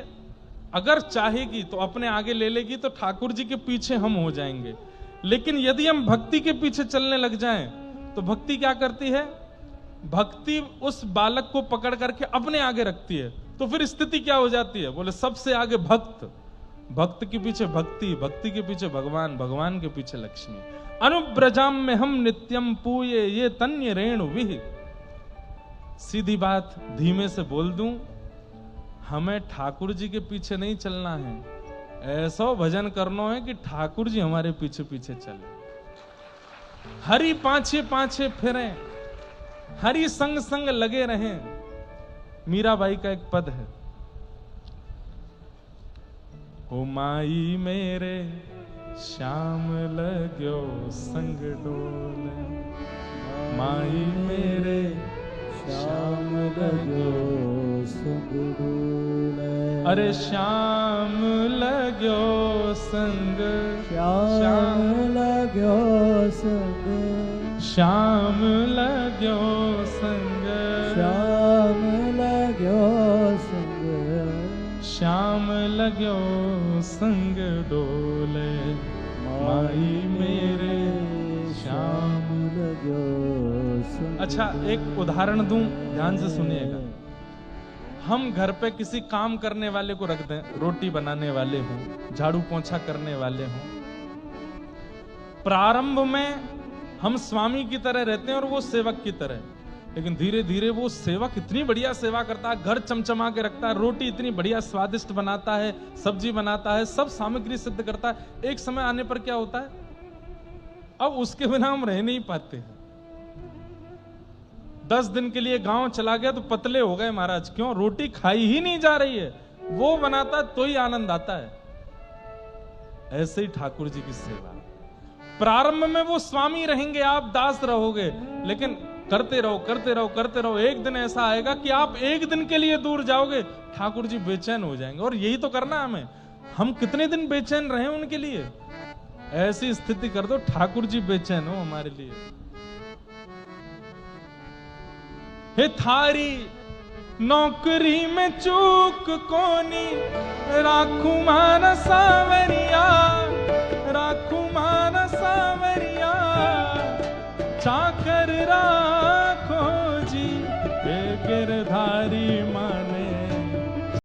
अगर चाहेगी तो अपने आगे ले लेगी, तो ठाकुर जी के पीछे हम हो जाएंगे। लेकिन यदि हम भक्ति के पीछे चलने लग जाएं, तो भक्ति क्या करती है? भक्ति उस बालक को पकड़ करके अपने आगे रखती है। तो फिर स्थिति क्या हो जाती है? बोले सबसे आगे भक्त, भक्त के पीछे भक्ति, भक्ति के पीछे भगवान, भगवान के पीछे लक्ष्मी। अनुब्रजाम में हम नित्यम पूये ये तन्य रेणु विहि। सीधी बात धीमे से बोल दूं, हमें ठाकुर जी के पीछे नहीं चलना है, ऐसा भजन करना है कि ठाकुर जी हमारे पीछे पीछे चले। हरि पाछे पाछे फिरे, हरि संग संग लगे रहें। मीराबाई का एक पद है, ओ माई मेरे श्याम लग्यो संग डोले, माई मेरे श्याम लग्यो संग डोले। अरे श्याम लग्यो संग, श्याम लग्यो संग, श्याम लग्यो संग, श्याम लग्यो संग, श्याम लग्यो संग डोले, माई मेरे श्याम लग्यो संग। अच्छा, एक उदाहरण दूं, ध्यान से सुनिएगा। हम घर पे किसी काम करने वाले को रख दें, रोटी बनाने वाले हों, झाड़ू पोंछा करने वाले हों। प्रारंभ में हम स्वामी की तरह रहते हैं और वो सेवक की तरह। लेकिन धीरे धीरे वो सेवक इतनी बढ़िया सेवा करता है, घर चमचमा के रखता है, रोटी इतनी बढ़िया स्वादिष्ट बनाता है, सब्जी बनाता है, सब सामग्री सिद्ध करता है। एक समय आने पर क्या होता है, अब उसके बिना हम रह नहीं पाते हैं। 10 दिन के लिए गांव चला गया तो पतले हो गए महाराज। क्यों? रोटी खाई ही नहीं जा रही है, वो बनाता तो ही आनंद आता है। ऐसे ही ठाकुर जी की सेवा, प्रारंभ में वो स्वामी रहेंगे, आप दास रहोगे, लेकिन करते रहो करते रहो करते रहो। एक दिन ऐसा आएगा कि आप एक दिन के लिए दूर जाओगे, ठाकुर जी बेचैन हो जाएंगे। और यही तो करना हमें, हम कितने दिन बेचैन रहे उनके लिए। ऐसी स्थिति कर दो ठाकुर जी बेचैन हो हमारे लिए। हे थारी नौकरी में चूक कोनी, राखू मान सावरिया, राखू मान सावरिया, चाकर राखो जी, हे गिरधारी